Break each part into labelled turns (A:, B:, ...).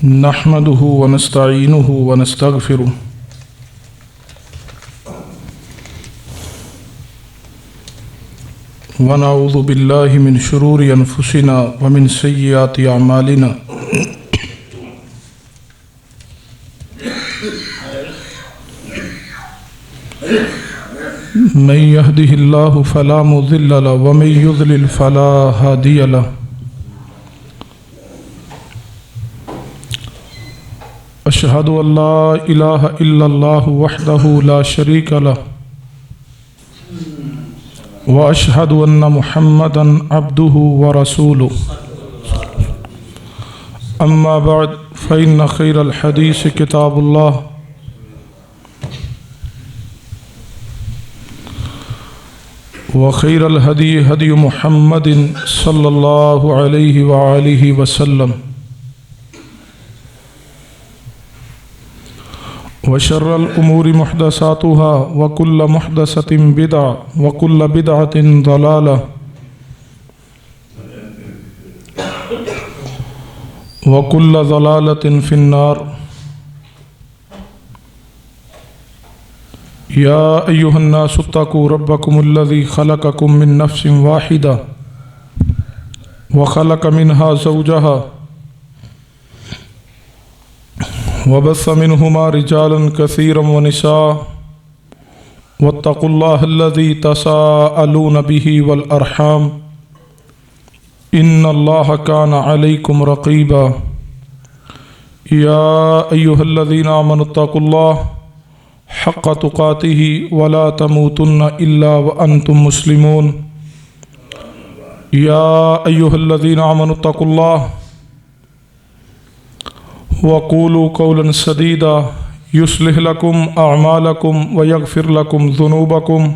A: नहमदुहु व नस्तईनुहु व नस्तगफिरुह व नऊज़ु बिल्लाहि मिन शुरूरि अनफुसिना व मिन सय्यिआति अमालिना मन यहदिहिल्लाहु फला मुज़िल्ल लहु व मन युज़लिल फला हादिय लहु। अशहदु अल्ला इलाहा इल्लल्लाहु वहदहु ला शरीका लहु व अशहदु अन्न मुहम्मदन अब्दुहु व रसूलुहु। अम्मा बअद फ़इन्न खैरल हदीस किताबुल्लाह व खैरल हदी हदी मुहम्मदिन सल्लल्लाहु अलैहि व आलिहि वसल्लम व शर्रल उमूरि मुहदसातुहा व कुल्ल मुहदसतिन बिदअ व कुल्ल बिदअतिन दलाला व कुल्ल दलालतिन फिन्नार। या अय्युहन्नासु इत्तक़ू रब्बकुमुल्लज़ी खलक़कुम मिन नफ्सिन वाहिदा व खलक़ मिन्हा ज़ौजहा वबस्स मिन्हुमा रिजालन कसीरन व निसा वत्तक़ुल्लाहल्लज़ी तसाअलून बिही वल अरहाम इन्नल्लाह कान अलैकुम रक़ीबा। या अय्युहल्लज़ीना आमनु इत्तक़ुल्लाह हक़्क़ तुक़ातिही वला तमूतुन्न इल्ला व अंतुम मुस्लिमून। या अय्युहल्लज़ीना आमनु इत्तक़ुल्लाह वक़ूलू क़ौलन सदीदा युस्लिह लकुम अअमालकुम व यग़फ़िर लकुम ज़ुनूबकुम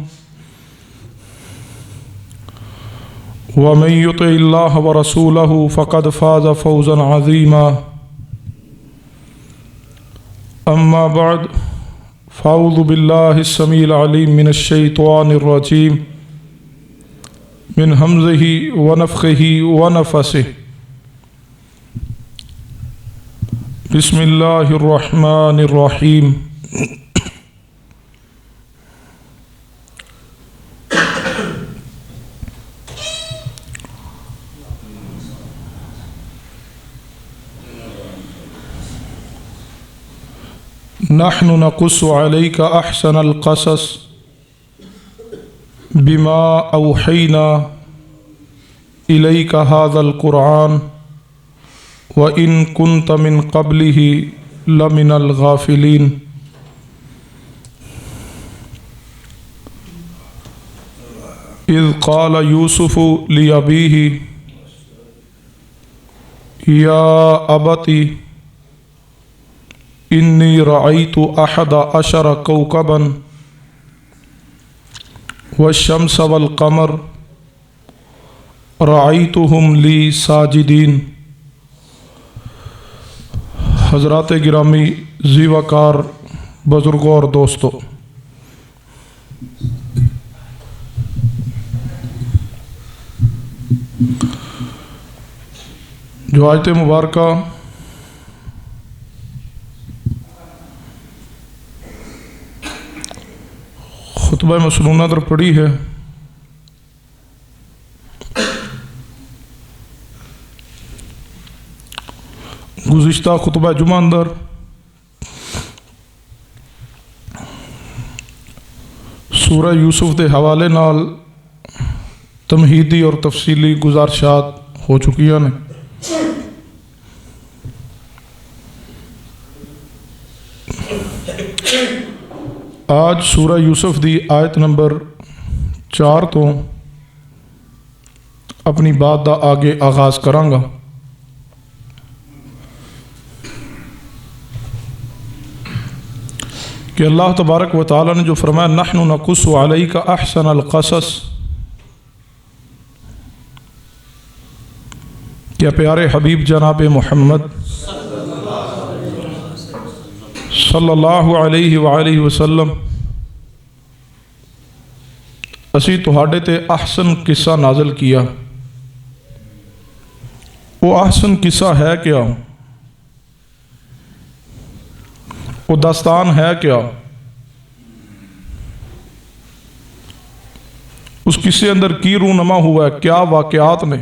A: व मन युतिइल्लाह व रसूलहु फ़क़द फ़ाज़ फ़ौज़न अज़ीमा। अम्मा बअद फ़अऊज़ु बिल्लाहिस समीइल अलीम मिनश शैतानिर रजीम मिन हम्ज़िही व नफ़्ख़िही व नफ़सिही। बिस्मिल्लाहिर रहमानिर रहीम। नहनु नक़ुस्सु अलैका अहसनल क़सस बिमा औहैना इलैका हाज़ल क़ुरआन व इन कुन्त मिन क़ब्लिही लमिनल गाफ़िलीन। इज़ क़ाल यूसुफ़ु लिअबीही या अबती इन्नी रअयतु अहद अशर कौकबन वश्शम्स वल क़मर रअयतुहुम ली साजिदीन। हज़रात गिरामी ज़ीवकार बुज़ुर्गों और दोस्तों, जो आयत मुबारका खुतबा मसनूना तर पढ़ी है, गुज़िश्ता खुतबा जुमा अंदर सूरा यूसुफ के हवाले नाल तमहीदी और तफसीली गुजारिशात हो चुकी ने। आज सूरा यूसुफ की आयत नंबर 4 तो अपनी बात का आगे आगाज़ करांगा। कि अल्लाह तबारक व तआला ने जो फरमाया नहनु नक़ुस्सु अलैका अहसनल क़सस, क्या प्यारे हबीब जनाब मोहम्मद सल्लल्लाहु अलैहि वालैहि वसल्लम असी तुहाडे ते अहसन किस्सा नाज़िल किया। वो अहसन किस्सा है क्या? वो दास्तान है क्या, उस किस्से अंदर की रूनमा हुआ है, क्या वाकयात ने।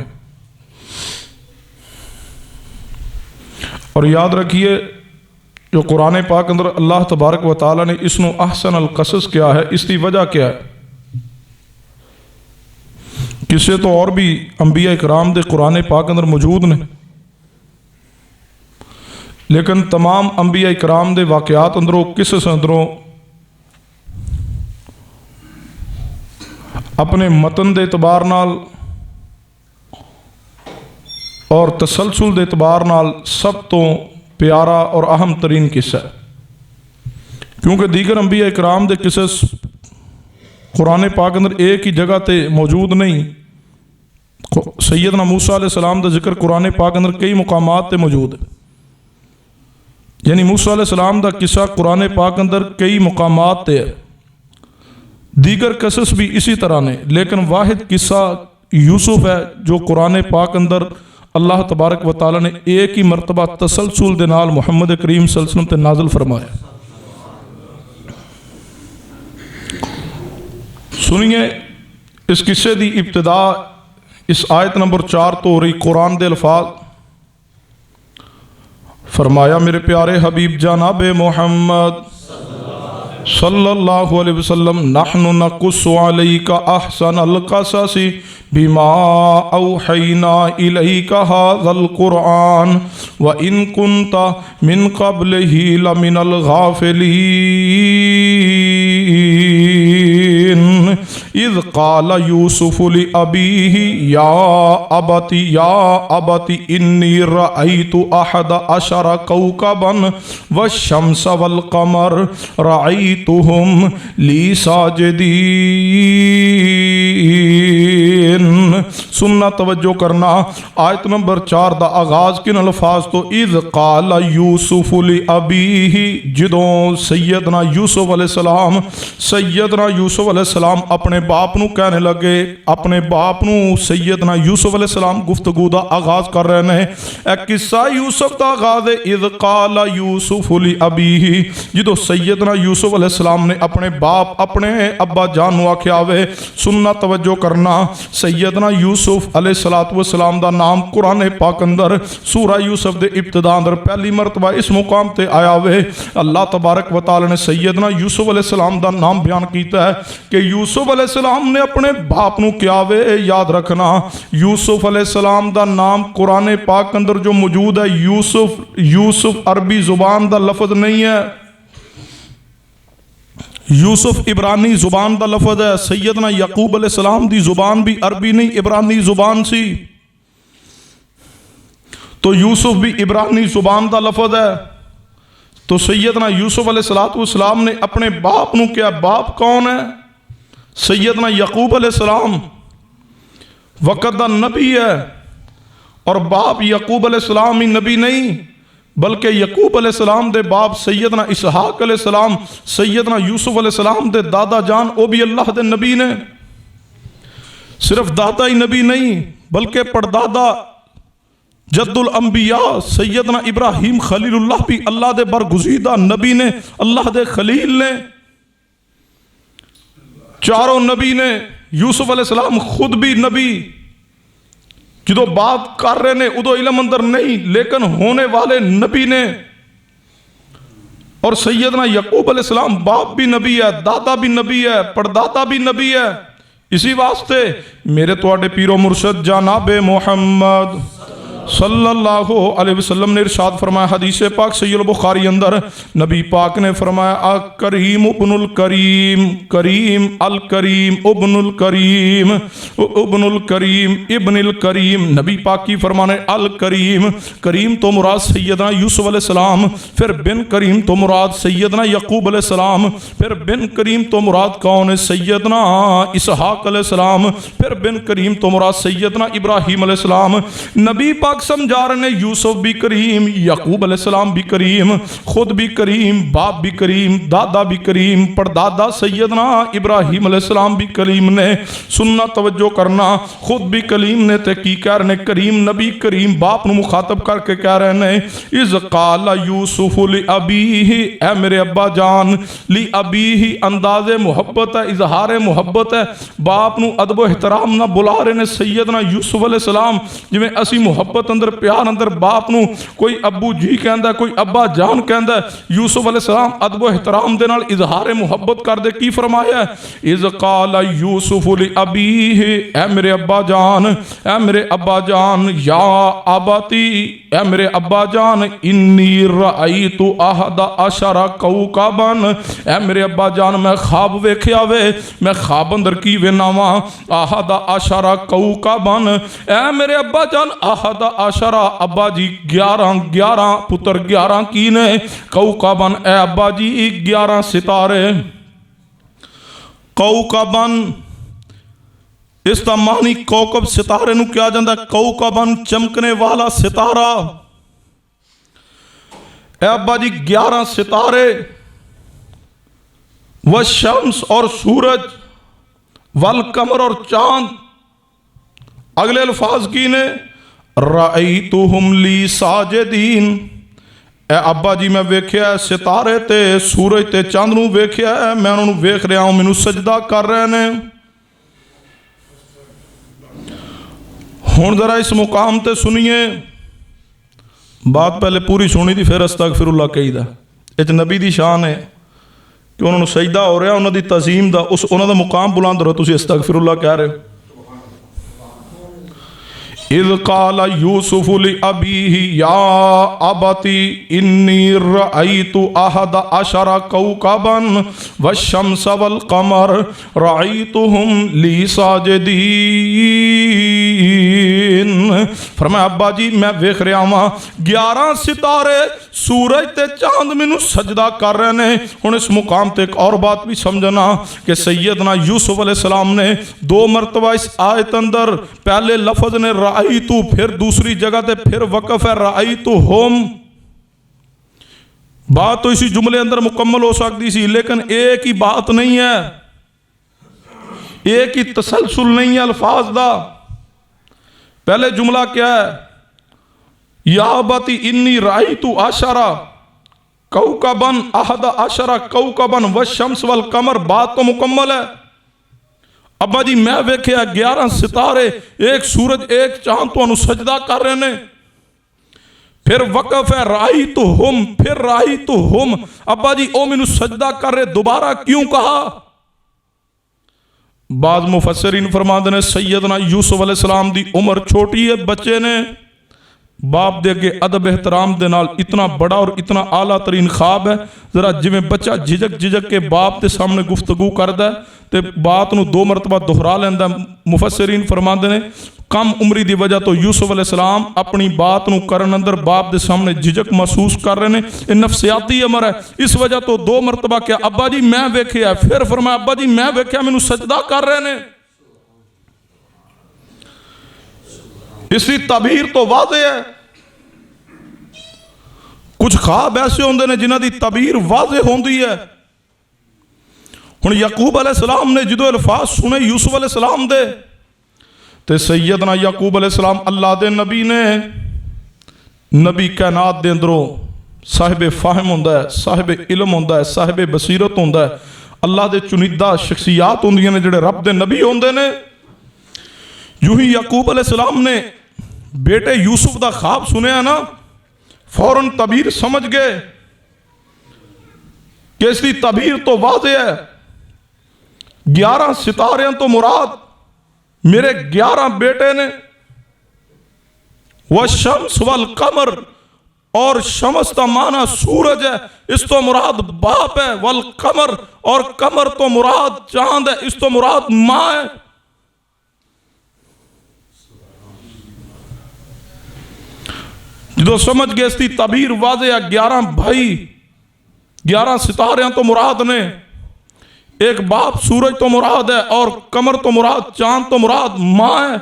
A: और याद रखिए जो कुरान पाक अंदर अल्लाह तबारक व तआला ने इसनु अहसन अल कसस क्या है, इसकी वजह क्या है। किस्से तो और भी अंबिया इकराम दे कुरान पाक अंदर मौजूद ने, लेकिन तमाम अंबिया इकराम दे वाकयात अंदरों किस्से अंदरों अपने मतन दे एतबार नाल और तसलसल दे एतबार नाल सब तो प्यारा और अहम तरीन किस्सा है, क्योंकि दीगर अंबिया इकराम दे किस्से कुरान पाक अंदर एक ही जगह ते मौजूद नहीं। सैयदना मूसा अलैहिस्सलाम दा जिक्र कुरान पाक अंदर कई मुकामात ते मौजूद है, यानी मूसा अलैहिस्सलाम दा किस्सा कुरान पाक अंदर कई मुकामात ते है, दीगर कसस भी इसी तरह ने, लेकिन वाहिद किस्सा यूसुफ है जो कुरान पाक अंदर अल्लाह तबारक व तआला ने एक ही मरतबा तसलसल दे नाल मुहम्मद करीम सल्लल्लाहु अलैहि वसल्लम ते नाज़िल फरमाया। सुनिए इस किस्से की इब्तिदा इस आयत नंबर 4 तो हो रही। कुरान दे अल्फाज फरमाया, मेरे प्यारे हबीब जनाब मोहम्मद सल्लल्लाहु अलैहि वसल्लम, नहनु नकुस्सु अलैका अहसनल क़ससी बिमा औहैना इलैका हाज़ल कुरआन व इन कुन्ता मिन क़ब्लिही लमिनल गाफ़िलीन इज़ क़ाला यूसुफ़ु लि अबीही या अबती इन्नी रअयतु अहद अशर कौकबन व शम्स वल क़मर रअयतुहुम ली साजिदीन। सुनना, तवज्जो करना। आयत नंबर 4 दा आगाज किन अल्फाज तो, इज़ क़ाला यूसुफ़ु लि अबीही, जदों सैयदना यूसुफ अलैहिस्सलाम अपने बाप नू कहने लगे, अपने बाप नू सैयदना यूसुफ अलैहिस्सलाम गुफ्तगू दा आगाज कर रहे हैं। एक किस्सा यूसुफ दा आगाज है, इज़ क़ाला यूसुफ़ु लि अबीही, जदों सैयदना यूसुफ अलैहिस्सलाम ने अपने बाप अपने अब्बा जान नू आख्या वे। सुनना, तवज्जो करना। सैयदना यूसुफ अलैहिस्सलातु वस्सलाम दा नाम कुरान पाक अंदर सूरा यूसुफ दे इब्तिदा अंदर पहली मरतबा इस मुकाम ते आया वे। अल्लाह तबारक व तआला ने सैयदना यूसुफ अलैहिस्सलाम दा नाम बयान कीता है कि यूसुफ अलैहिस्सलाम ने अपने बाप नू क्या वे। याद रखना, यूसुफ अलैहिस्सलाम दा नाम कुरान पाक अंदर जो मौजूद है, यूसुफ अरबी जुबान दा लफ्ज नहीं है, यूसुफ इब्रानी जुबान का लफज है। सैयदना यकूब अलैहिस्सलाम दी जुबान भी अरबी नहीं इब्रानी जुबान सी, तो यूसुफ भी इब्रानी जुबान का लफज है। तो सैयदना यूसुफ अलैहिस्सलाम ने अपने बाप नू क्या, बाप कौन है? सैयदना यकूब अलैहिस्सलाम वक़्त दा नबी है, और बाप यकूब अलैहिस्सलाम ही नबी नहीं बल्कि यकूब अलैहिस्सलाम दे बाप सैयदना इसहाक अलैहिस्सलाम, सैयदना यूसुफ अलैहिस्सलाम दे दादा जान वो भी अल्लाह दे नबी ने। सिर्फ दादा ही नबी नहीं बल्कि परदादा जद्दुल अंबिया सैयदना इब्राहिम खलीलुल्लाह भी अल्लाह दे बरगुज़ीदा नबी ने, अल्लाह दे खलील ने। चारों नबी ने। यूसुफ अलैहिस्सलाम खुद भी नबी, जो बात कर रहे ने उदो इलम अंदर नहीं, लेकिन होने वाले नबी ने। और सैयदना यकूब अलैहिस्सलाम बाप भी नबी है, दादा भी नबी है, परदादा भी नबी है। इसी वास्ते मेरे तुहाडे पीरो मुर्शद जनाबे मोहम्मद सल्लल्लाहु अलैहि वसल्लम ने इरशाद फरमाया, हदीस पाक सहीह बुखारी अंदर नबी पाक ने फरमाया, करीम इब्नुल करीम, करीम अल करीम इब्नुल करीम, इब्नुल करीम इब्नुल करीम। नबी पाक की फरमाने अल करीम, करीम तो मुराद सैयदना यूसुफ अलैहिस्सलाम, फिर बिन करीम तो मुराद सैयदना यकूब अलैहिस्सलाम, फिर बिन करीम तो मुराद कौन है? सैयदना इसहाक अलैहिस्सलाम, फिर बिन करीम तो मुराद सैयदना इब्राहिम अलैहिस्सलाम। नबी पाक पाक समझा रहे हैं यूसुफ भी करीम, याकूब अलैहिस्सलाम भी करीम, खुद भी करीम, बाप भी करीम, दादा भी करीम, परदादा सैयदना इब्राहिम अलैहिस्सलाम भी करीम ने। सुनना, तवज्जो करना, खुद भी कलीम ने ते की कह रहे ने, करीम नबी करीम बाप ਨੂੰ मुखातब करके कह रहे ने, इज़ क़ाला यूसुफ ली अबीही, ऐ मेरे अब्बा जान, ली अबीही अंदाज़े मुहब्बत है, इजहार मुहब्बत है, बाप ਨੂੰ अदब एहतराम ना बुला रहे ने सैयदना यूसुफ अलैहिस्सलाम। जिवें असी मुहब्बत अंदर प्यार अंदर बाप ਨੂੰ कोई अब्बू जी कहता, कोई अब्बा जान कहता, यूसुफ अलैहिस्सलाम अदब एहतराम दे नाल इजहार मुहब्बत कर दे। की फरमाया, इज़ क़ाला यूसुफ ली अबीही, ऐ मेरे अब्बा जान, ऐ मेरे अब्बा जान, या अबाती, ऐ मेरे अब्बा जान, इन्नी रअयतु अहदा अशरा कौकबन, ऐ मेरे अब्बा जान मैं ख्वाब वेख्या वे, मैं ख्वाब अंदर की वेना वा, अहदा अशरा कौकबन, ऐ मेरे अब्बा जान अहदा अशरा, अब्बा जी 11 पुत्र 11 की ने, कौकबन ऐ अब्बा जी 11 सितारे। कौकबन इसका मानी कौकब सितारे नू क्या जाता, कौकबन चमकने वाला सितारा। ऐ अब्बा जी 11 सितारे, व शम्स और सूरज, वल कमर और चांद। अगले अल्फाज की ने, रअयतुहुम ली साजिदीन, ए अब्बा जी मैं वेख्या सितारे ते सूरज ते चंद नू वेख्या, मैं उन्होंने वेख रहा हूं मैनू सजदा कर रहे ने। हुण जरा इस मुकाम ते सुनिए, बात पहले पूरी सुनी थी, फिर अस्तगफिरुल्लाह कहीदा। इस नबी दी शान है कि उन्होंने सजदा हो रहा, उन्होंने तज़ीम दा उस उन्होंने मुकाम बुलंद हो रहा, तुसीं अस्तगफिरुल्लाह कह रहे हो। इज़ क़ाला यूसुफ ली अबीही, या अबती इन्नी रअयतु अहदा अशरा कौकबन वश्शम्स वल क़मर रअयतुहुम ली साजिदीन। फरमाया अब्बा जी मैं वेख रहा वां 11 सितारे, सूरज ते चांद मैनू सजदा कर रहे ने। हुण इस मुकाम ते एक और बात भी समझना कि सैयदना यूसुफ अलैहिस्सलाम ने 2 मरतबा इस आयत अंदर पहले लफ्ज़ ने रअयतु, फिर दूसरी जगह ते फिर वक़फ़ है रअयतुहुम। बात तो इसी जुमले अंदर मुकम्मल हो सकती सी, लेकिन एक ही बात नहीं है, एक ही तसलसल नहीं है अल्फाज दा। पहले जुमला क्या है, या अबती इन्नी रअयतु अशरा कौकबन अहदा अशरा कौकबन वश्शम्स वल कमर, बात तो मुकम्मल है। अब्बा जी मैं वेख्या 11 सितारे, एक सूरज एक चांद तुहानू सजदा कर रहे ने। फिर वक़फ़ है रअयतुहुम, फिर रअयतुहुम, अब्बा जी ओ मैनू सजदा कर रहे, दोबारा क्यों कहा? बाज़ मुफस्सिरीन फरमाते ने सैयदना यूसुफ अलैहिस्सलाम दी उम्र छोटी है, बच्चे ने बाप दे अगे अदब एहतराम दे नाल इतना बड़ा और इतना आला तरीन ख्वाब है। जरा जिवें बच्चा झिझक झिझक के बाप के सामने गुफ्तगू करता है तो बात नू 2 मरतबा दोहरा लेंदा। मुफस्सिरीन फरमाते ने कम उम्री की वजह तो यूसुफ अलैहिस्सलाम अपनी बात नू करन अंदर बाप के सामने झिझक महसूस कर रहे हैं। ये नफसियाती अमर है, इस वजह तो 2 मरतबा क्या अब्बा जी मैं वेख्या, फिर फरमाया अब्बा जी मैं वेख्या मैनू सजदा कर रहे हैं। इसकी तबीर तो वाज़े है। कुछ ख्वाब ऐसे होंगे ने जिन्हां दी तबीर वाज़े होंदी है। हुण याकूब अलैहिस्सलाम ने जो अल्फाज सुने यूसुफ अलैहिस्सलाम दे, ते सैयदना याकूब अलैहिस्सलाम अल्लाह दे नबी ने, नबी कायनात दे अंदरों साहिब फाहिम होंदा है, साहिब इल्म होंदा है, साहिब बसीरत होंदा है। अल्लाह दे चुनिंदा शख्सियात होंदियां ने जिहड़े रब दे नबी होंदे ने। यूं ही याकूब अलैहिस्सलाम ने बेटे यूसुफ का ख्वाब सुनिया ना, फौरन तबीर समझ गए कि इसकी तबीर तो वाज़े है। 11 सितारे तो मुराद मेरे 11 बेटे ने। वह शम्स वल कमर, और शम्स का माना सूरज है, इस तो मुराद बाप है। वल कमर, और कमर तो मुराद चांद है, इस तो मुराद मां है। जो समझ गए इसकी तबीर वाज़े है, 11 भाई 11 सितारे तो मुराद ने, एक बाप सूरज तो मुराद है, और कमर तो मुराद चांद तो मुराद मां है।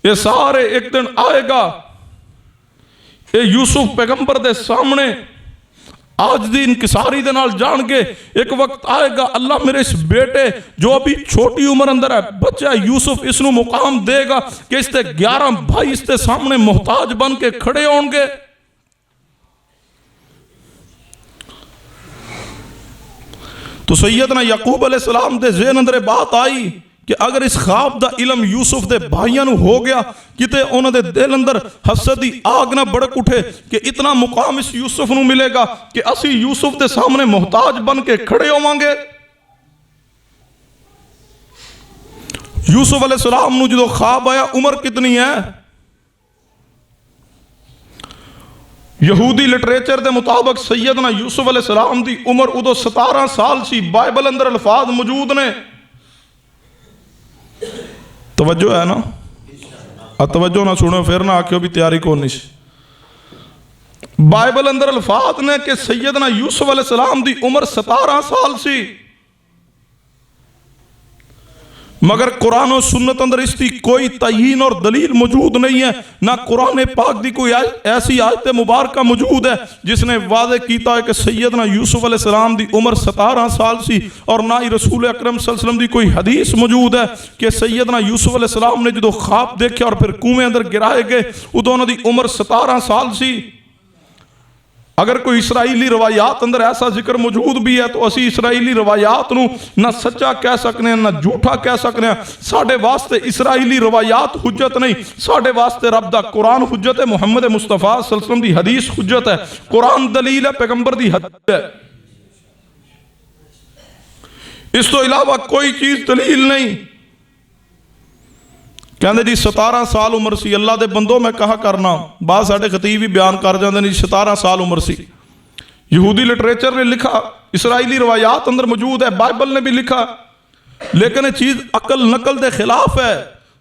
A: ये सारे एक दिन आएगा, ये यूसुफ पैगंबर दे सामने आज दी इनकिसारी दे नाल जान के एक वक्त आएगा, अल्लाह मेरे इस बेटे जो अभी छोटी उम्र अंदर है, बच्चा यूसुफ, इसनू मुकाम देगा कि इसते 11 भाई इसते सामने मोहताज बन के खड़े होंगे। तो सैयदना याकूब अलैहिस्सलाम दे ज़हन अंदर बात आई कि अगर इस ख्वाब दा इलम यूसुफ दे भाइयों नू हो गया, किते उन्हां दे दिल अंदर हसद दी आग ना भड़क उठे कि इतना मुकाम इस यूसुफ नू मिलेगा कि असी यूसुफ दे सामने मोहताज बन के खड़े होवांगे। यूसुफ अलैहिस्सलाम नू जो ख्वाब आया, उम्र कितनी है? यहूदी लिटरेचर के मुताबिक सैयदना यूसुफ अलैहिस्सलाम दी उम्र उदो 17 साल सी। बाइबल अंदर अल्फाज मौजूद ने, तवज्जो है ना? तवज्जो ना सुनो फिर ना आखियो भी तैयारी को नहीं। बाइबल अंदर अल्फाज ने कि सैयदना यूसुफ अलैहिस्सलाम दी उम्र 17 साल सी, मगर कुरान और सुन्नत अंदर इसकी कोई तयीन और दलील मौजूद नहीं है। ना कुरान पाक की कोई ऐसी आयत मुबारक मौजूद है जिसने वादे किया है कि सैयदना यूसुफ अलैहिस्सलाम की उम्र 17 साल सी, और ना ही रसूल अकरम सल्लल्लाहु अलैहि वसल्लम की कोई हदीस मौजूद है कि सैयदना यूसुफ अलैहिस्सलाम ने जो ख्वाब देखे और फिर कुएं अंदर गिराए गए उदों उन्होंने उम्र 17 साल सी। अगर कोई इसराइली रवायात अंदर ऐसा जिक्र मौजूद भी है तो असी इसराइली रवायात नू ना सच्चा कह सकने ना झूठा कह सकने। साढ़े वास्ते इसराइली रवायात हुज्जत नहीं, साढ़े वास्ते रब दा कुरान हुज्जत है, मुहम्मद मुस्तफा सल्लल्लाहु अलैहि वसल्लम दी हदीस हुज्जत है। कुरान दलील है, पैगंबर दी हदीस है, इस तो इलावा कोई चीज दलील नहीं। कहते जी 17 साल उम्र सी। अल्लाह दे बंदो मैं कहा करना, बाद साढ़े खतीब भी बयान कर जाते हैं 17 साल उम्र सी। यहूदी लिटरेचर ने लिखा, इसराइली रवायात अंदर मौजूद है, बाइबल ने भी लिखा, लेकिन ये चीज़ अकल नकल के खिलाफ है।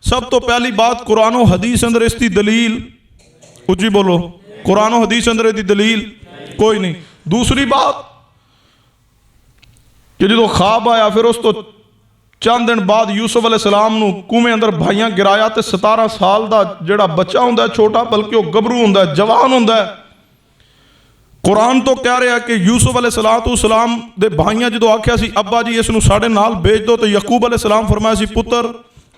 A: सब तो पहली बात, कुरान और हदीस अंदर इसकी दलील, उच्ची बोलो, कुरान और हदीस अंदर इसकी दलील कोई नहीं। दूसरी बात कि जो ख्वाब आया फिर उस तो चंद दिन बाद यूसुफ अलैहिस्सलाम नू कुएं अंदर भाइयां गिराया, तो 17 साल का जिहड़ा बच्चा हुंदा है छोटा, बल्कि वह गभरू हुंदा है, जवान हुंदा है। कुरान तो कह रहा है कि यूसुफ अलैहिस्सलाम दे भाइयां जो आख्या सी अब्बा जी इसनू साढ़े नाल भेज दो, तो यकूब अलैहिस्सलाम फरमाया सी पुत्र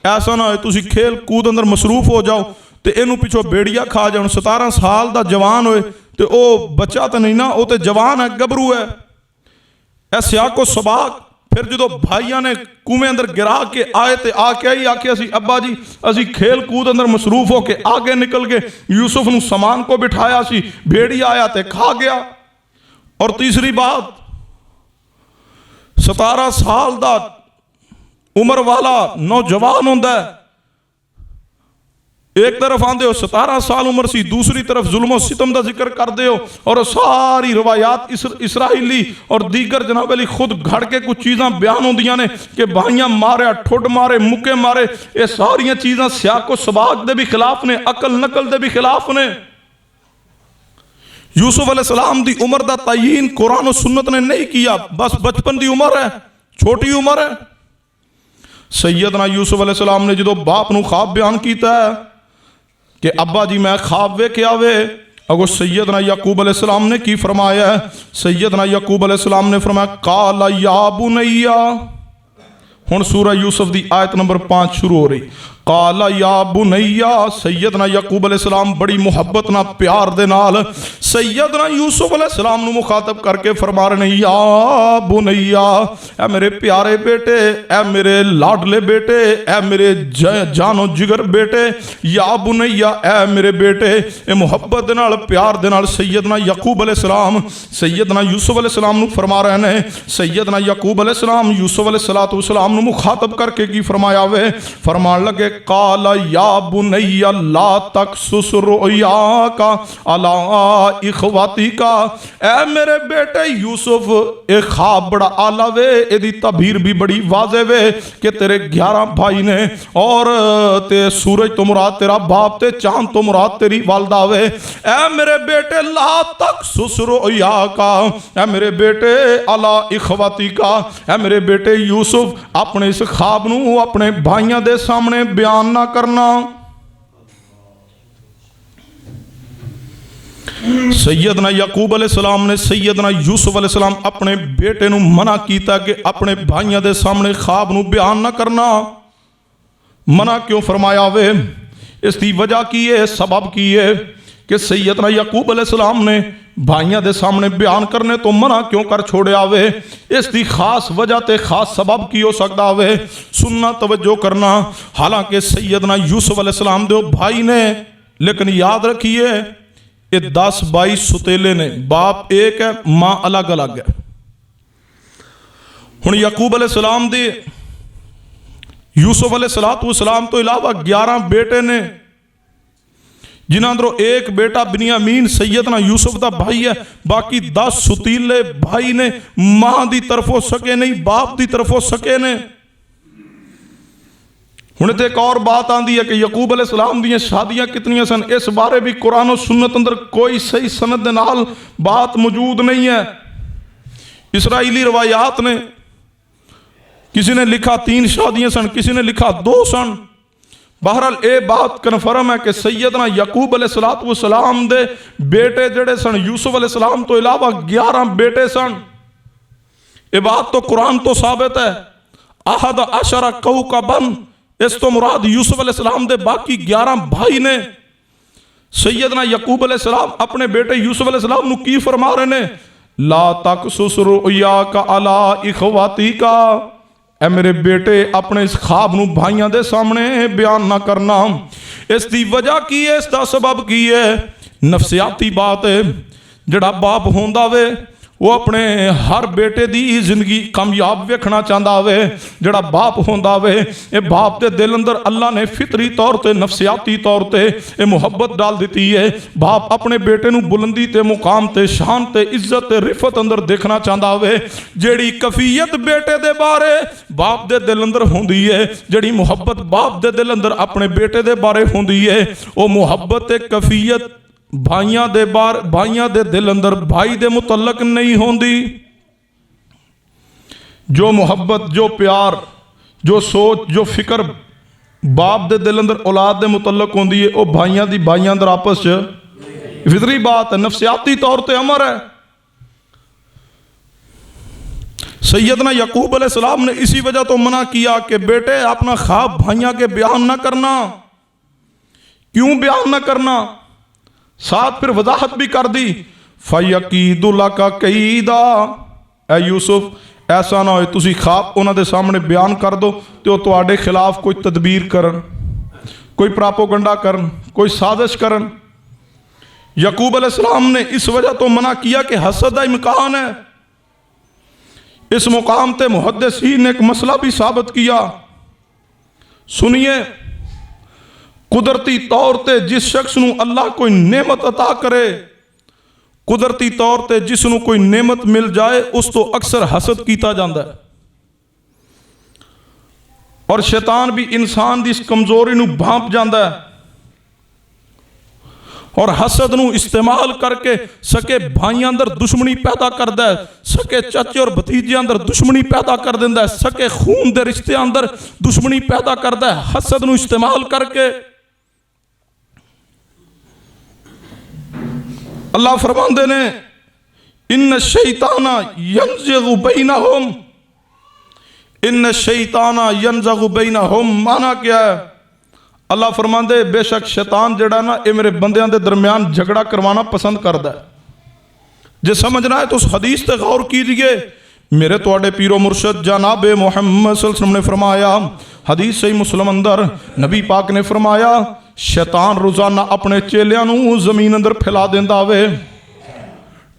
A: ऐसा ना हो तुसी खेल कूद अंदर मसरूफ हो जाओ तो इनू पिछों बेड़िया खा जाओ। 17 साल का जवान होए तो वह बच्चा तो नहीं ना, वो तो जवान है, गभरू है। ऐ सियाको सबाक। फिर जो भाइयों ने कुएं अंदर गिरा के आए तो आके ही आख्या सी अब्बा जी असी खेल कूद अंदर मसरूफ होके आगे निकल गए। यूसुफ नू समान को बिठाया सी, भेड़ी आया तो खा गया। और तीसरी बात, 17 साल का उम्र वाला नौजवान होंदा है। एक तरफ आंदे हो 17 साल उम्र सी, दूसरी तरफ जुल्म और सितम का जिक्र करते हो, और सारी रवायात इसराइली और दीगर जनाब अली खुद घड़ के कुछ चीज़ां बयान होंदियां ने कि भाइयां मारे, ठुड मारे, मुक्के मारे। ये सारियां चीज़ां सियाको सबाक दे भी खिलाफ ने, अकल नकल दे भी खिलाफ ने। यूसुफ अलैहिस्सलाम दी उम्र दा तयीन कुरान और सुन्नत ने नहीं किया, बस बचपन दी उम्र है, छोटी उम्र है। सैयदना यूसुफ अलैहिस्सलाम ने जो बाप नू ख्वाब बयान किया है कि अब्बा जी मैं ख्वाब वेख्या वे, अगो सैयदना याकूब अलैहिस्सलाम ने की फरमाया है? सैयदना याकूब अलैहिस्सलाम ने फरमाया काला या बुनैया। हुण सूरह यूसुफ दी आयत नंबर 5 शुरू हो रही। काला या बुनैया, सैयदना याकूब अलैहिस्सलाम बड़ी मुहब्बत ना प्यार दे नाल सैयदना यूसुफ अलैहिस्सलाम नू मुखातब करके फरमा रहे हैं या बुनैया, ऐ मेरे प्यारे बेटे, ऐ मेरे लाडले बेटे, ऐ मेरे जानो जिगर बेटे, या बुनैया ऐ मेरे बेटे। ये मुहब्बत दे नाल प्यार दे नाल सैयदना याकूब अलैहिस्सलाम सैयदना यूसुफ अलैहिस्सलाम नू फरमा रहे हैं। सैयदना याकूब अलैहिस्सलाम यूसुफ अलैहिस्सलाम नू मुखातब करके की फरमाया वे? फरमान लगे काला या बुनैया ला तक़सुस रुया का अला इखवाती का, ऐ मेरे बेटे यूसुफ एक ख्वाब बड़ा आला वे, एदी तबीर भी बड़ी वाज़े वे कि तेरे 11 भाई ने, और ते सूरज तो मुराद तेरा बाप, ते चांद तो मुराद तेरी वालदा वे। ऐ मेरे बेटे ला तक़सुस रुया का, ऐ मेरे बेटे अला इखवाती का, ऐ मेरे बेटे यूसुफ अपने इस ख्वाब नू अपने भाइयों के सामने बयान ना करना। सैयदना याकूब अलैहिस्सलाम ने सैयदना यूसुफ अलैहिस्सलाम अपने बेटे नूं मना किया कि अपने भाइयों के सामने ख्वाब नूं बयान ना करना। मना क्यों फरमाया वे? इसकी वजह की है, सबब की है कि सैयदना याकूब अलैहिस्सलाम ने भाइयों के सामने बयान करने तो मना क्यों कर छोड़िया वे? इसकी खास वजह ते खास सबब की हो सकता वे? सुनना, तवज्जो करना। हालांकि सैयदना यूसुफ अलैहिस्सलाम दे भाई ने, लेकिन याद रखिए ये 10-22 सुतेले ने, बाप एक है, मां अलग अलग है। हुण याकूब अलैहिस्सलाम दे यूसुफ अलैहिस्सलाम तो इलावा 11 बेटे ने, जिन्हां अंदरों एक बेटा बिन्यामीन सैयदना यूसुफ का भाई है। बाकी 10 सुतीले भाई ने, मां की तरफों सके नहीं, बाप की तरफों सके ने। हुण ते एक और बात आती है कि याकूब अलैहिस्सलाम दी शादियां कितनियां सन, इस बारे भी कुरान और सुन्नत अंदर कोई सही सनद दे नाल बात मौजूद नहीं है। इसराइली रवायात ने, किसी ने लिखा 3 शादियां सन, किसी ने लिखा 2 सन। बहरहाल ये बात कन्फर्म है कि सैयदना याकूब अलैहिस्सलाम दे बेटे जड़े सन, यूसुफ अलैहिस्सलाम तो इलावा 11 बेटे सन। ये बात तो कुरान तो साबित है। अहद अशरा कौकबन, इस तो मुराद यूसुफ अलैहिस्सलाम दे बाकी 11 भाई ने। सैयदना याकूब अलैहिस्सलाम अपने बेटे यूसुफ अलैहिस्सलाम नूं की फरमा रहे ने? ला तकसुस रुया अला इखवातिका, ऐ मेरे बेटे अपने इस ख्वाब नूं भाइयों के सामने बयान ना करना। इसकी वजह की है, इसका सबब की है? नफसियाती बात है। जड़ा बाप होंदा वे वो अपने हर बेटे की जिंदगी कामयाब वेखना चाहता वे। जड़ा बाप होंदा वे, ये बाप के दिल अंदर अल्लाह ने फितरी तौर पर, नफसियाती तौर पर ये मुहब्बत डाल दी है। बाप अपने बेटे नूं बुलंदी ते मुकाम ते शान ते इज्जत ते रिफत अंदर देखना चाहता वे। जेड़ी कफीयत बेटे दे बारे बाप दे दिल अंदर होंदी है, जेड़ी मुहब्बत बाप दे दिल अंदर अपने बेटे दे बारे होंदी है, वो मुहब्बत ते कफीयत भाइयों दे दिल अंदर भाई दे मुतल्लक नहीं होंदी। जो मुहब्बत, जो प्यार, जो सोच, जो फिक्र बाप दे दिल अंदर औलाद दे मुतल्लक होंदी है, वो भाइयों अंदर आपस च फितरी बात है, नफसियाती तौर पर अमर है। सैयदना याकूब अलैहिस्सलाम ने इसी वजह तो मना किया कि बेटे अपना ख्वाब भाइयों के बयान ना करना। क्यों बयान ना करना? साथ फिर वजाहत भी कर दी, फयकीदुला का कईदा, ऐ यूसुफ ऐसा ना हो तुसी ख्वाब उन्होंने सामने बयान कर दो तो तुहाडे खिलाफ कोई तदबीर करन, कोई प्रापोगंडा करन, कोई साजिश करन। याकूब अलैहिस्सलाम ने इस वजह तो मना किया कि हसद का इम्कान है। इस मुकाम ते मुहद्दिसीन ने एक मसला भी साबित किया। सुनिए, कुदरती तौर पर जिस शख्स नूं अल्लाह कोई नेमत अता करे, कुदरती तौर पर जिसनों कोई नेमत मिल जाए उस तो अक्सर हसद किया जाता है। और शैतान भी इंसान की इस कमजोरी नूं भांप जाता है और हसद नूं इस्तेमाल करके सके भाइयों अंदर दुश्मनी पैदा करता है, सके चाचे और भतीजे अंदर दुश्मनी पैदा कर देता है, सके खून के रिश्ते अंदर दुश्मनी पैदा करता है हसद नूं इस्तेमाल करके। अल्लाह फरमांदे ने इन्न शैताना यंज़गु बैनहुम, इन्न शैताना यंज़गु बैनहुम माना क्या है? अल्लाह फरमांदे बेशक शैतान जड़ा ना ये मेरे बंदियां दे दरम्यान झगड़ा करवाना पसंद करता है। जे समझना है तो उस हदीस पर गौर कीजिए। मेरे तुहाडे पीरो मुर्शद जनाब मोहम्मद सल्लल्लाहु अलैहि वसल्लम ने फरमाया, हदीस सही मुस्लिम अंदर नबी पाक ने फरमाया, शैतान रोजाना अपने चेलियां नूं जमीन अंदर फैला देंदा वे,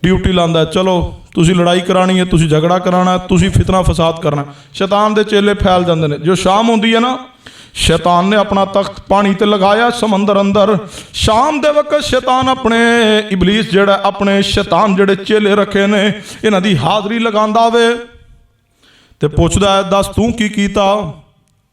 A: ड्यूटी लांदा, चलो तुसी लड़ाई करानी है, तुसी झगड़ा कराना है, तुसी फितना फसाद करना। शैतान दे चेले फैल जाते हैं। जो शाम होंदी है ना, शैतान ने अपना तख्त पानी ते लगाया समंदर अंदर। शाम दे वक्त शैतान अपने इबलीस जड़ा अपने शैतान जड़े चेले रखे ने इन्हां दी हाजरी लगांदा वे ते पुछदा है, दस तू की कीता?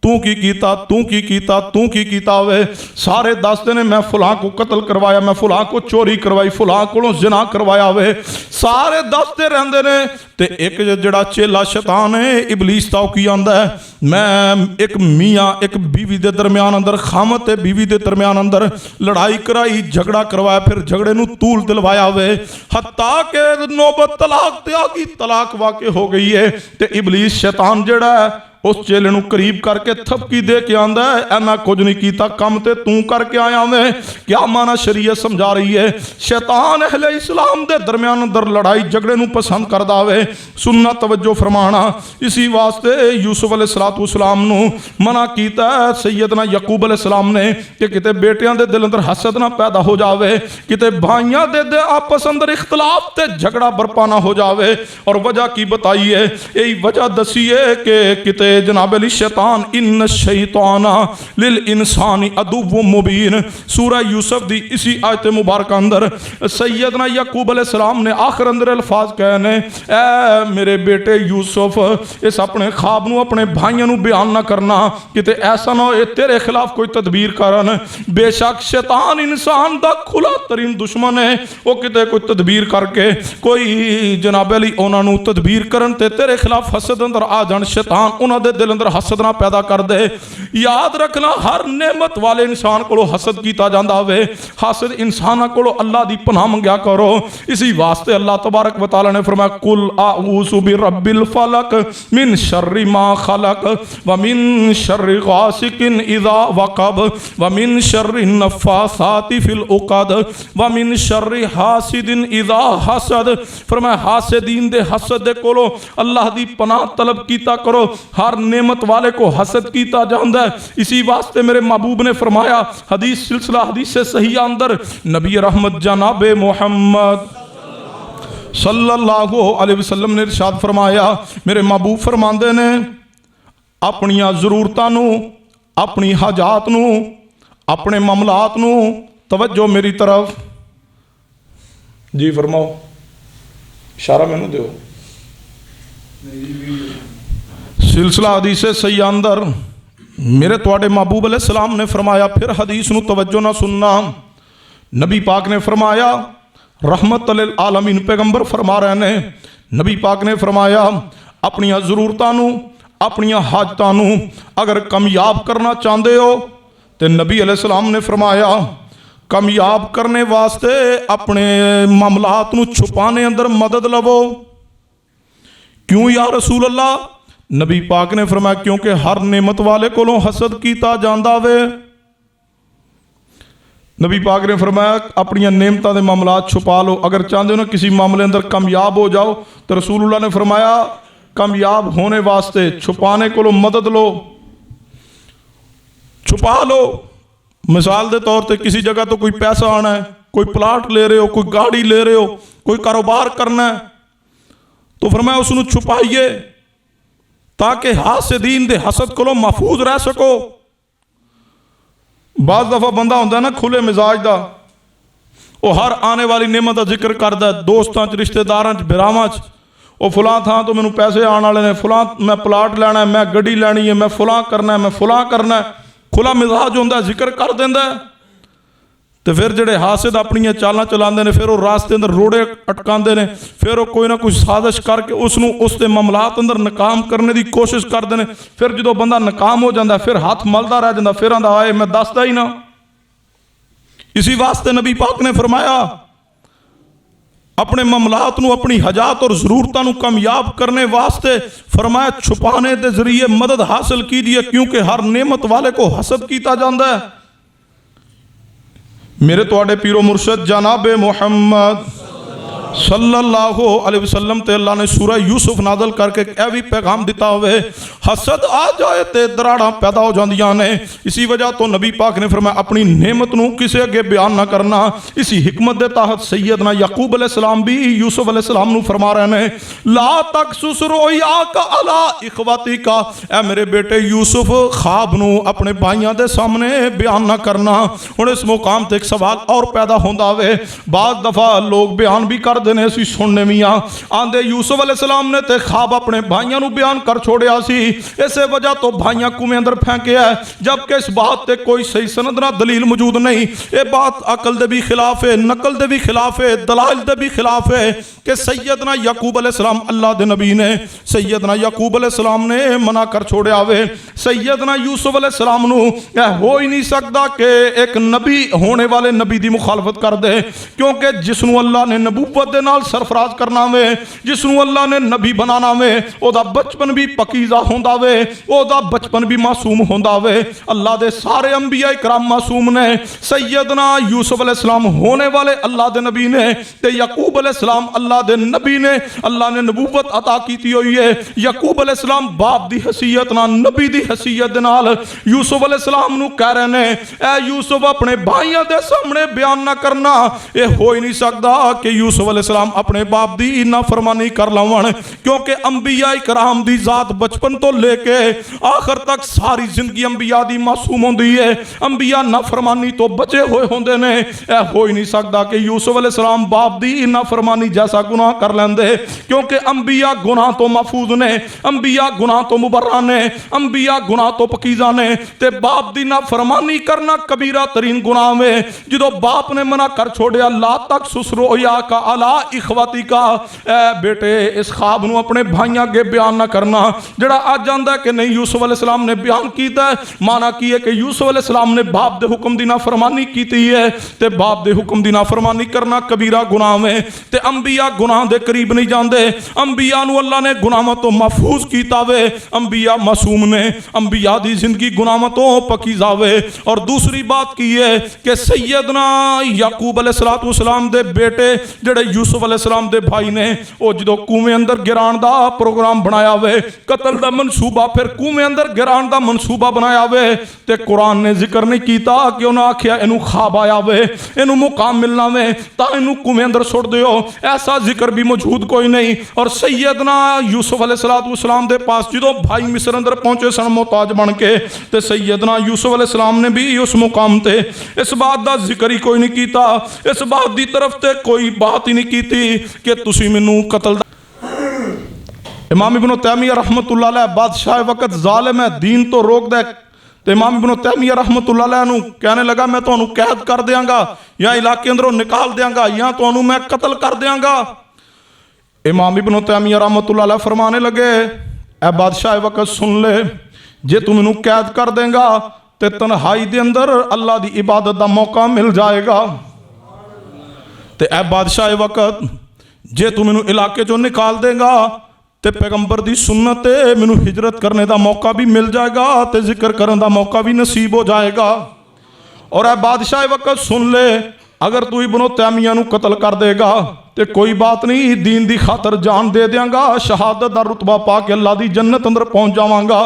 A: तू की कीता, तू की कीता, तू की कीता वे। सारे दसते ने मैं फुलां को कतल करवाया, मैं फुलां को चोरी करवाई, फुलां को जिना करवाया वे। सारे दसते रहंदे ने ते एक जड़ा चेला शैतान है इबलीस ताऊ की आंदा है, मैं एक मियाँ एक बीवी दे दरम्यान अंदर, खामत ते बीवी दे दरम्यान अंदर लड़ाई कराई, झगड़ा करवाया, फिर झगड़े नू तूल दिलवाया वे, हत्ता के नौबत तलाक ते आ गई, तलाक वाक़ हो गई है। ते इबलीस शैतान जड़ा है उस चेले नू करीब करके थपकी दे के आंदा है, ऐ मैं कुछ नहीं कीता, कम ते तू करके आया मैं। क्या माना शरीयत समझा रही है, शैतान अहले इस्लाम दे दरम्यान अंदर लड़ाई झगड़े नू पसंद करदा वे। सुनना तवज्जो फरमाना, इसी वास्ते यूसुफ अलैहिस्सलाम नू मना कीता है सैयदना यकूब अलैहिस्सलाम ने कि किते बेटियां दे दिल अंदर हसद ना पैदा हो जावे, किते भाइयां दे आपस अंदर इख्तलाफ ते झगड़ा बरपा ना हो जावे। और वजह की बताई है, यही वजह दसी है कि किते जनाब अली शैतान इन शैताना लिल इंसानी अदुव्वुम मुबीन, सूरह यूसुफ दी इसी आयत मुबारक अंदर सैयदना यकूब अलैहिस्सलाम ने आखिर अंदर अल्फाज कहने, ऐ मेरे बेटे यूसुफ, इस अपने ख्वाब नू अपने भाइयों नू बयान ना करना, किते ऐसा ना हो तेरे खिलाफ कोई तदबीर करन। बेशक शैतान इंसान दा खुला तरीन दुश्मन है, वो किते कोई तदबीर करके कोई जनाब अली उन्हां नू तदबीर करन ते तेरे खिलाफ हसद अंदर आ जान, शैतान उन्हां दे दिल अंदर हसद ना पैदा कर दे। याद रखना हर नेमत वाले इंसान को हसद किया जाता वे, हसद इंसान को अल्लाह की पनाह मंगया करो। इसी वास्ते अल्लाह तबारक व तआला ने फरमाया, कुल आऊज़ु बिरब्बिल फलक मिन शर्रि मा खलक व मिन शर्रि गासिकिन इज़ा वक़ब व मिन शर्रि नफ़्फ़ासाति फिल उक़द व मिन शर्रि हासिदिन इज़ा हसद। फरमाया हासिदीन दे हसद दे कोलो अल्लाह दी पनाह तलब कीता करो, हर नेमत वाले को हसद कीता जाता है। इसी वास्ते मेरे महबूब ने फरमाया, हदीस सिलसिला हदीस से सही अंदर नबी रहमत जनाब मोहम्मद सल्लल्लाहु अलैहि वसल्लम ने इरशाद फरमाया, मेरे महबूब फरमाते ने अपनियां ज़रूरतां नू, अपनी हाजात नू, अपने मामलात नू तवज्जो मेरी तरफ जी फरमाओ, इशारा मैनू दो। सिलसिला हदीस सही अंदर मेरे तुहाडे महबूब अलैहिस्सलाम ने फरमाया, फिर हदीस नू तवज्जो ना सुनना। नबी पाक ने फरमाया, रहमत लिल आलमीन पैगंबर फरमा रहे ने, नबी पाक ने फरमाया अपनियां ज़रूरतां नू, अपनियां हाजतां नू अगर कामयाब करना चाहते हो तो नबी अलैहिस्सलाम ने फरमाया कामयाब करने वास्ते अपने मामलात नू छुपाने अंदर मदद लवो। क्यों या रसूल अल्लाह? नबी पाक ने फरमाया क्योंकि हर नेमत वाले को हसद किया जाता वे। नबी पाक ने फरमाया अपनी नेमतां दे मामलात छुपा लो, अगर चाहते हो ना किसी मामले अंदर कामयाब हो जाओ तो रसूलुल्लाह ने फरमाया कामयाब होने वास्ते छुपाने को मदद लो, छुपा लो। मिसाल के तौर पर किसी जगह तो कोई पैसा आना है, कोई प्लाट ले रहे हो, कोई गाड़ी ले रहे हो, कोई कारोबार करना है, तो फरमाया उसनू छुपाइए ताकि हासिदीन दे हसद को महफूज रह सको। बाज़ दफ़ा बंदा होंदा ना खुले मिजाज का, वो हर आने वाली नेमत का जिक्र करता है दोस्तों च, रिश्तेदारों च, बिरावां च, वो फलां थां तो मैनू पैसे आने वाले ने, फलां मैं प्लाट लैना है, मैं गड्डी लैनी है, मैं फलां करना है, मैं फलां करना है। खुला मिजाज होंदा, जिक्र कर देंदा है। तो फिर जेडे हासिद अपनियां चालां चलाते हैं, फिर वो रास्ते अंदर रोड़े अटकाते हैं, फिर वो कोई ना कोई साजिश करके उसनू उसके मामलात अंदर नाकाम करने की कोशिश करते हैं। फिर जो बंदा नाकाम हो जाता फिर हाथ मलदा रह जाता, फिर आंदा आए मैं दसदा ही ना। इसी वास्ते नबी पाक ने फरमाया अपने मामलात नू, अपनी हजात और ज़रूरतों नू कामयाब करने वास्ते फरमाया छुपाने के जरिए मदद हासिल कीजिए, क्योंकि हर नेमत वाले को हसद किया जाता है। मेरे तुहाडे पीरो मुर्शद जनाब मोहम्मद सल्लल्लाहु अलैहि वसल्लम ते अल्लाह ने सूरह यूसुफ नाज़िल करके यह भी पैगाम दिता हुए हसद आ जाए तो दराड़ा पैदा हो जांदियां ने। इसी वजह तो नबी पाक ने फरमाया अपनी नेमत नू किसी अगे बयान ना करना। इसी हिकमत के तहत सैयदना यकूब अलैहिस्सलाम भी यूसुफ अलैहिस्सलाम नू फरमा रहे हैं ला तकसुस रुयाका अला इखवतिका, ऐ मेरे बेटे यूसुफ ख्वाब नू अपने भाइयों के सामने बयान ना करना। हुण इस मुकाम ते एक सवाल और पैदा होंदा वे, बाद दफा लोग बयान भी कर करते हैं असीं सुनने भी हाँ। आंदे यूसुफ अलैहिस्सलाम ने ते ख्वाब अपने भाइयों नूं बयान कर छोड़िया सी, इसे वजह तो भाइयां कुएं अंदर फेंके है, जबकि इस बात ते कोई सही सनद ना दलील मौजूद नहीं। ये बात अकल दे भी खिलाफ है, नकल दे भी खिलाफ है, दलाइल दे भी खिलाफ है कि सैयदना याकूब अलैहिस्सलाम अल्लाह दे नबी ने, सैयदना याकूब अलैहिस्सलाम ने मना कर छोड़िया वे। सैयदना यूसुफ अलैहिस्सलाम नूं हो ही नहीं सकता कि एक नबी होने वाले नबी दी मुखालफत कर दे, क्योंकि जिसनों अल्लाह ने नबूवत दे नाल सरफराज करना वे, जिसनों अल्लाह ने नबी बनाना वे, ओदा बचपन भी पकीज़ा होंदा वे, ओदा बचपन भी मासूम होंदा वे। अल्लाह दे सारे अंबिया इकराम मासूम ने, सैयदना यूसुफ अलैहिस्सलाम होने वाले अल्लाह दे नबी ने ते याकूब अलैहिस्सलाम अल्लाह दे नबी ने। अल्लाह ने नबूवत अता की हुई है। याकूब अलैहिस्सलाम बाप दी हसीयत नाल, नबी दी हसीयत दे नाल यूसुफ अलैहिस्सलाम नूं कह रहे ने, ए यूसुफ अपने भाइयों दे सामने बयान ना करना। ये हो ही नहीं सकता कि यूसुफ अलैहिस्सलाम अपने बाप दी नाफरमानी कर लवन, क्योंकि अंबिया इकराम दी जात बचपन तो लेके आखिर तक सारी जिंदगी अंबिया दी मासूम होंदी है, अंबिया नाफरमानी तो बचे हुए होंदे ने। ए हो ही नहीं सकता कि यूसुफ अलैहिस्सलाम बाप दी नाफरमानी जैसा गुनाह कर लेंदे, क्योंकि अंबिया गुनाह तो महफूज ने, अंबिया गुनाह तो मुबर्रा ने, अंबिया गुनाह तो पकीज़ा ने, ते बाप दी नाफरमानी करना कबीरा तरीन गुनाह में। जो बाप ने मना कर छोड़िया, ला तक सुसरो या का अला इखवती का, ए बेटे इस ख्वाब नूं अपने भाइयों अगे बयान ना करना। जड़ा अज आंदा कि नहीं यूसुफ अलैहिस्सलाम ने बयान किया, माना की है कि यूसुफ अलैहिस्सलाम ने बाप दे हुक्म दी नाफरमानी की है, ते बाप दे हुक्म दी नाफरमानी करना कबीरा गुनाह में। ते अंबिया गुनाह दे करीब नहीं जाते, अंबिया नूं अल्लाह ने गुनाहों तो महफूज किया वे, अंबिया मासूम ने, अंबिया दी जिंदगी गुनाहों तो पकीज़ा वे। और दूसरी बात की है कि सैयदना याकूब अलैहिस्सलाम दे बेटे जेड़े यूसुफ अलैहिस्सलाम दे भाई ने, वो जो कुएं अंदर गिराण दा प्रोग्राम बनाया वे, कतल दा मनसूबा, फिर कुएं अंदर गिराण दा मनसूबा बनाया वे, ते कुरान ने जिक्र नहीं किया कि उन्हें आख्या इनू ख्वाब आया वे, इनू मुकाम मिलना वे, ता इनू कुएं अंदर सुट दियो, ऐसा जिक्र भी मौजूद कोई नहीं। और सैयदना यूसुफ अलैहिस्सलाम दे पास जो भाई मिस्र अंदर पहुंचे सन मोहताज बन के, ते सैयदना यूसुफ अलैहिस्सलाम ने भी उस मुकाम ते इस बात का जिक्र ही कोई नहीं किया, इस बात की तरफ ते कोई बात ही नहीं की कि तुसी मैनू कतल। इमाम इब्न तैमिया रहमतुल्लाह अलैह बादशाह वक्त जालिम है, दीन तो रोक दे, तो इमाम इब्न तैमिया रहमतुल्लाह अलैह नूं कहने लगा मैं तुहानू कैद कर देंगा, या इलाके अंदरों निकाल देंगा, या तुहानू मैं कतल कर देंगा। इमाम इब्न तैमिया रहमतुल्लाह अलैह फरमाने लगे, ए बादशाह वक्त सुन ले, जे तू मैनू कैद कर देंगा तो तन्हाई दे अंदर अल्लाह की इबादत का मौका मिल जाएगा। तो ए बादशाह वक्त जे तू मैनू इलाके चो निकाल देगा तो पैगंबर की सुन्नत है, मैनू हिजरत करने का मौका भी मिल जाएगा, तो जिक्र करने का मौका भी नसीब हो जाएगा। और ए बादशाह वक्त सुन ले, अगर तू इब्न तैमिया नू कतल कर देगा तो कोई बात नहीं, दीन की खातर जान दे देंगा, शहादत का रुतबा पा के अल्लाह की जन्नत अंदर पहुँच जावांगा।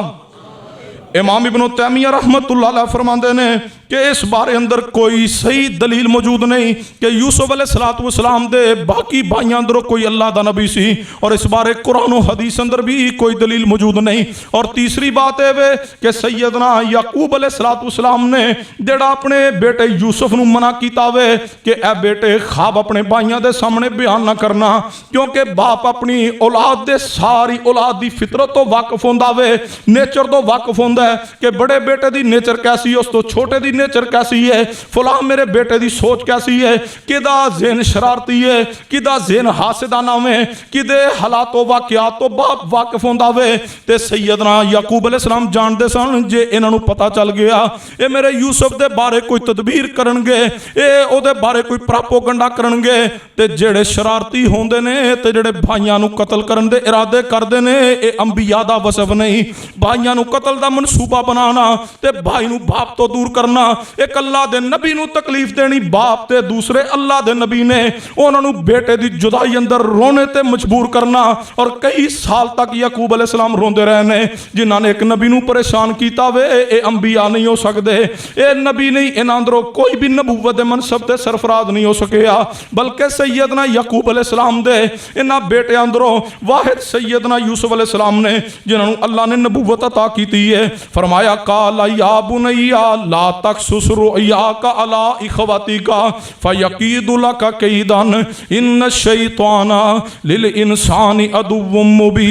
A: इमाम इब्न तैमिया रहमतुल्लाह अलैह फरमाते हैं कि इस बारे अंदर कोई सही दलील मौजूद नहीं कि यूसुफ अलैहिस्सलाम दे बाकी भाइयों अंदरों कोई अल्लाह दा नबी सी, और इस बारे कुरान और हदीस अंदर भी कोई दलील मौजूद नहीं। और तीसरी बात है वे कि सैयदना याकूब अलैहिस्सलाम ने जेड़ा अपने बेटे यूसुफ नूं मना कीता वे कि ए बेटे ख्वाब अपने भाइयों के सामने बयान ना करना, क्योंकि बाप अपनी औलाद दे सारी औलाद की फितरत तो वाकफ होंदा वे, नेचर तो वाकफ होंदा है कि बड़े बेटे की नेचर कैसी है, उस तो छोटे की नेचर कैसी है, फला मेरे बेटे की सोच कैसी है, किदा ज़हन शरारती है, किदा ज़हन हासिदाना है, किदे हालातों वाक़ियात तो बाप वाकिफ होंदा वे। ते सैयदना याकूब अलैहिस्सलाम जानते सन जे इन्हां नूं पता चल गया ये मेरे यूसुफ दे बारे कोई तदबीर करनगे, ये ओदे बारे कोई प्रापोगंडा करनगे, ते जेड़े शरारती होंदे ने ते जेड़े भाइयां नूं कतल करन दे इरादे करदे ने, ये अंबिया दा वसफ नहीं। भाइयां नूं कतल दा मनसूबा बनाना ते भाई नूं बाप तो दूर करना, एक अल्लाह दे नबी नूं तकलीफ देनी, बाप ते दूसरे अल्लाह दे नबी ने उन्हां नूं बेटे दी जुदाई अंदर रोने ते मजबूर करना। और कई साल तक याकूब अलैहिस्सलाम रोंदे रहे ने, जिन्हां ने एक नबी नूं परेशान कीता वे, ये अंबिया नहीं हो सकते, ये नबी नहीं, इन्हां अंदरों कोई भी नबूवत दे मनसब ते सरफराज नहीं हो सकिया, बल्कि सैयदना याकूब अलैहिस्सलाम दे इन्हां बेटे अंदरों वाहिद सैयदना यूसुफ अलैहिस्सलाम ने, जिन्हां नूं अल्लाह ने नबूवत अता कीती है। फरमाया काला या बुनैया ला तक़्सुस रुअयाका अला इख़वतिका फ़यकीदु लका कैदन इन्न शैताना लिल इंसानी अदुव्वुम मुबीन।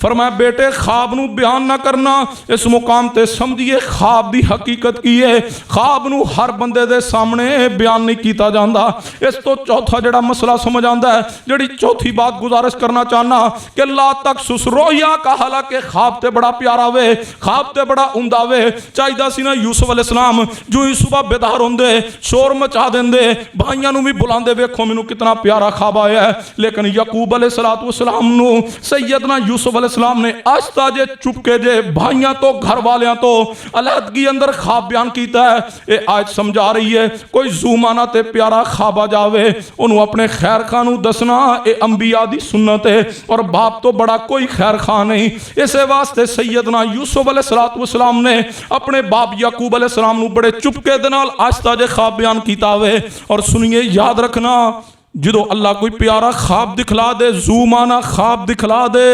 A: फरमाया बेटे ख्वाब नू बयान ना करना। इस मुकाम ते समझिए ख्वाब दी हकीकत की है। ख्वाब नू हर बंदे दे सामने बयान नहीं किया जाता। इस तो चौथा जड़ा मसला समझ आता है, जड़ी चौथी बात गुजारिश करना चाहना कि ला तक़्सुस रुअया का, हालांकि ख्वाब ते बड़ा प्यारा वे, ख्वाब ते बड़ा उमदा वे। चाहिदा सी ना यूसुफ अलैहिस्सलाम जो ही सुबह बेदार होंदे शोर मचा देंदे, भाइयों नू भी बुलांदे वेखो मैनू कितना प्यारा ख्वाब आया है। लेकिन यकूब अलैहिस्सलाम नू सैयदना यूसुफ अलैहिस्सलाम ने आस्ता जे चुपके जे भाइयों तो घर वालियां तो अलहदगी अंदर ख्वाब बयान किया है। ये आज समझा रही है कोई जूमाना ते प्यारा ख्वाब आ जावे उन्होंने अपने खैर खां नू दसना, ये अंबिया दी सुन्नत है और बाप तो बड़ा कोई खैर खां नहीं। इस वास्ते सैयदना यूसुफ अलैहिस्सलाम ने अपने बाप याकूब अलैहिस्सलाम नू बड़े चुपके दे नाल आस्ता जे ख्वाब बयान किया वे। और सुनिए याद रखना, जो अल्लाह कोई प्यारा ख्वाब दिखला दे, जूमाना ख्वाब दिखला दे,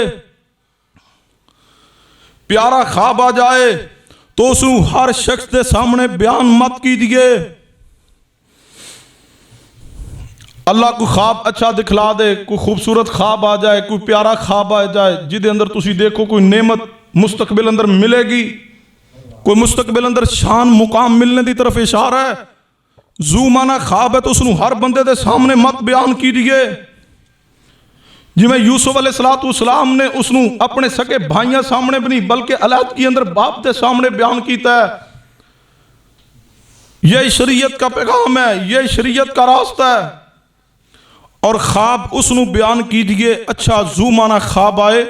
A: प्यारा ख्वाब आ जाए तो उसनू हर शख्स के सामने बयान मत कीजिए। अल्लाह को ख्वाब अच्छा दिखला दे, कोई खूबसूरत ख्वाब आ जाए, कोई प्यारा ख्वाब आ जाए जिदे अंदर तुसी देखो कोई नेमत मुस्तकबिल अंदर मिलेगी, कोई मुस्तकबिल अंदर शान मुकाम मिलने की तरफ इशारा है। जूमाना ख्वाब है तो उसनू हर बंदे के सामने मत बयान कीजिए। जिमें यूसुफ अलैहिस्सलाम ने उसनू अपने सके भाइयों सामने भी नहीं बल्कि अलहदगी अंदर बाप के सामने बयान किया है। यह शरीयत का पैगाम है, यह शरीयत का रास्ता है। और ख्वाब उसनू बयान कीजिए अच्छा जूमाना ख्वाब आए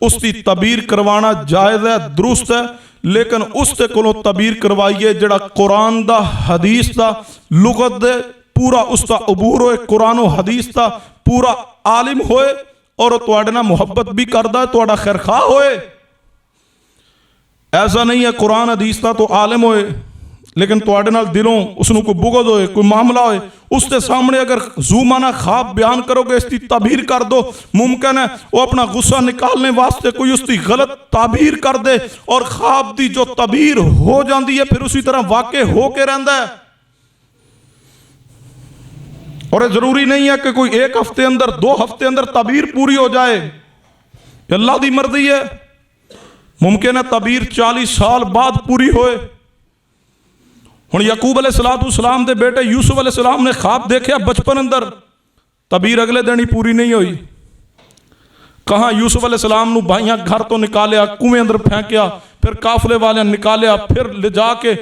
A: उसकी तबीर करवाना जायज़ है, दुरुस्त है, लेकिन उसते कोलों तबीर करवाइए जड़ा कुरान दा हदीस दा लुगत दे पूरा उसका अबूर होए, कुरान और हदीस दा पूरा आलिम होए और तुहाडे नाल मुहब्बत भी करदा, तुहाडा खैरखा होए। ऐसा नहीं है कुरान हदीस दा तो आलिम होए लेकिन तुहाडे नाल दिलों उसनू कोई बुगद होए, कोई मामला होए, उसके सामने अगर जूमाना ख्वाब बयान करोगे, इसकी ताबीर कर दो, मुमकिन है वो अपना गुस्सा निकालने वास्ते कोई उसकी गलत ताबीर कर दे और ख्वाब की जो ताबीर हो जाती है फिर उसी तरह वाक़े हो के रहता है। और जरूरी नहीं है कि कोई एक हफ्ते अंदर 2 हफ्ते अंदर ताबीर पूरी हो जाए, अल्लाह की मर्जी है। मुमकिन है ताबीर 40 साल बाद पूरी होए। हुण याकूब अलैहिस्सलाम दे बेटे यूसुफ अलैहिस्सलाम ने ख्वाब देखा बचपन अंदर, तबीर अगले दिन ही पूरी नहीं हुई। कहाँ यूसुफ अलैहिस्सलाम नू भाइयां घर तो निकालिया, कुएं अंदर फेंकिया, फिर काफले वाले निकालिया, फिर ले जाके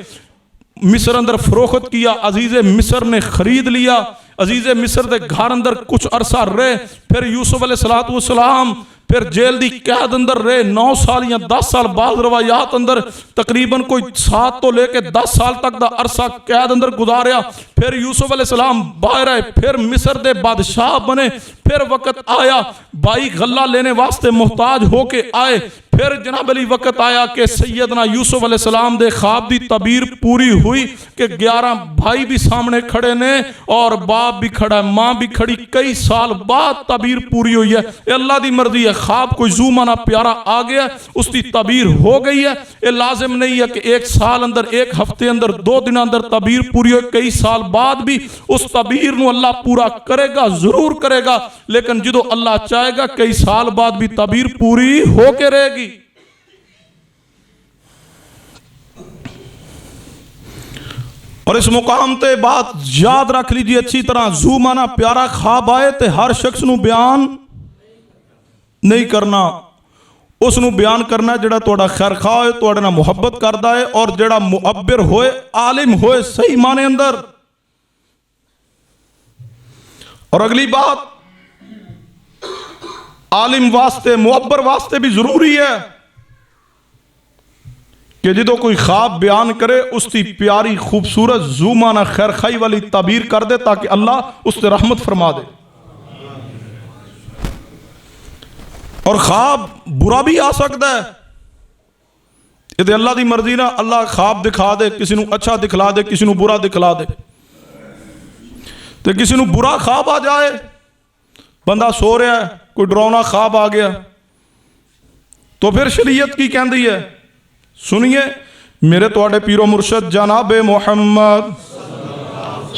A: मिस्र अंदर फरोख्त किया, अजीज़े मिस्र ने खरीद लिया, अजीज़े मिस्र के घर अंदर कुछ अरसा रहे, फिर यूसुफ अलैहिस्सलाम फिर जेल दी कैद अंदर रहे 9 साल या 10 साल बाद रवायात अंदर तकरीबन कोई 7 तो लेके 10 साल तक दा अरसा कैद अंदर गुजारिया। फिर यूसुफ अलैहिस्सलाम बाहर आए, फिर मिस्र दे बादशाह बने, फिर वक्त आया भाई गल्ला लेने वास्ते मोहताज होके आए, फिर जनाब अली वक्त आया कि सैयदना यूसुफ अलैहिस्सलाम दे ख्वाब दी तबीर पूरी हुई कि 11 भाई भी सामने खड़े ने और बाप भी खड़ा है, माँ भी खड़ी, कई साल बाद तबीर पूरी हुई है। ये अल्लाह की मर्जी है। ख्वाब कोई जूमाना प्यारा आ गया, उसकी तबीर हो गई है। ये लाजिम नहीं है कि 1 साल अंदर, 1 हफ्ते अंदर, 2 दिन अंदर तबीर पूरी हो, कई साल बाद भी उस तबीर नू अल्लाह पूरा करेगा, जरूर करेगा, लेकिन जो अल्लाह चाहेगा कई साल बाद भी तबीर पूरी हो के रहेगी। और इस मुकाम ते बात याद रख लीजिए अच्छी तरह, जूमाना प्यारा ख्वाब आए तो हर शख्स नू बयान नहीं करना, उसनू बयान करना जड़ा तुहाडा खैरखा होए, तुहाडे नाल मुहब्बत करदा है और जड़ा मुअब्बिर होए, आलिम होए सही माने अंदर। और अगली बात, आलिम वास्ते मुअब्बर वास्ते भी जरूरी है कि जो कोई ख्वाब बयान करे उसकी प्यारी खूबसूरत जूमाना खैर खाई वाली ताबीर कर दे ताकि अल्लाह उससे रहमत फरमा दे। और ख्वाब बुरा भी आ सकता है, ये अल्लाह की मर्जी ना, अल्लाह ख्वाब दिखा दे, किसी को अच्छा दिखला दे, किसी को बुरा दिखला दे। तो किसी को बुरा ख्वाब आ जाए, बंदा सो रहा है, कोई डरावना ख्वाब आ गया, तो फिर शरीयत की कहती है, सुनिए मेरे तुहाडे पीरो मुर्शद जनाबे मुहम्मद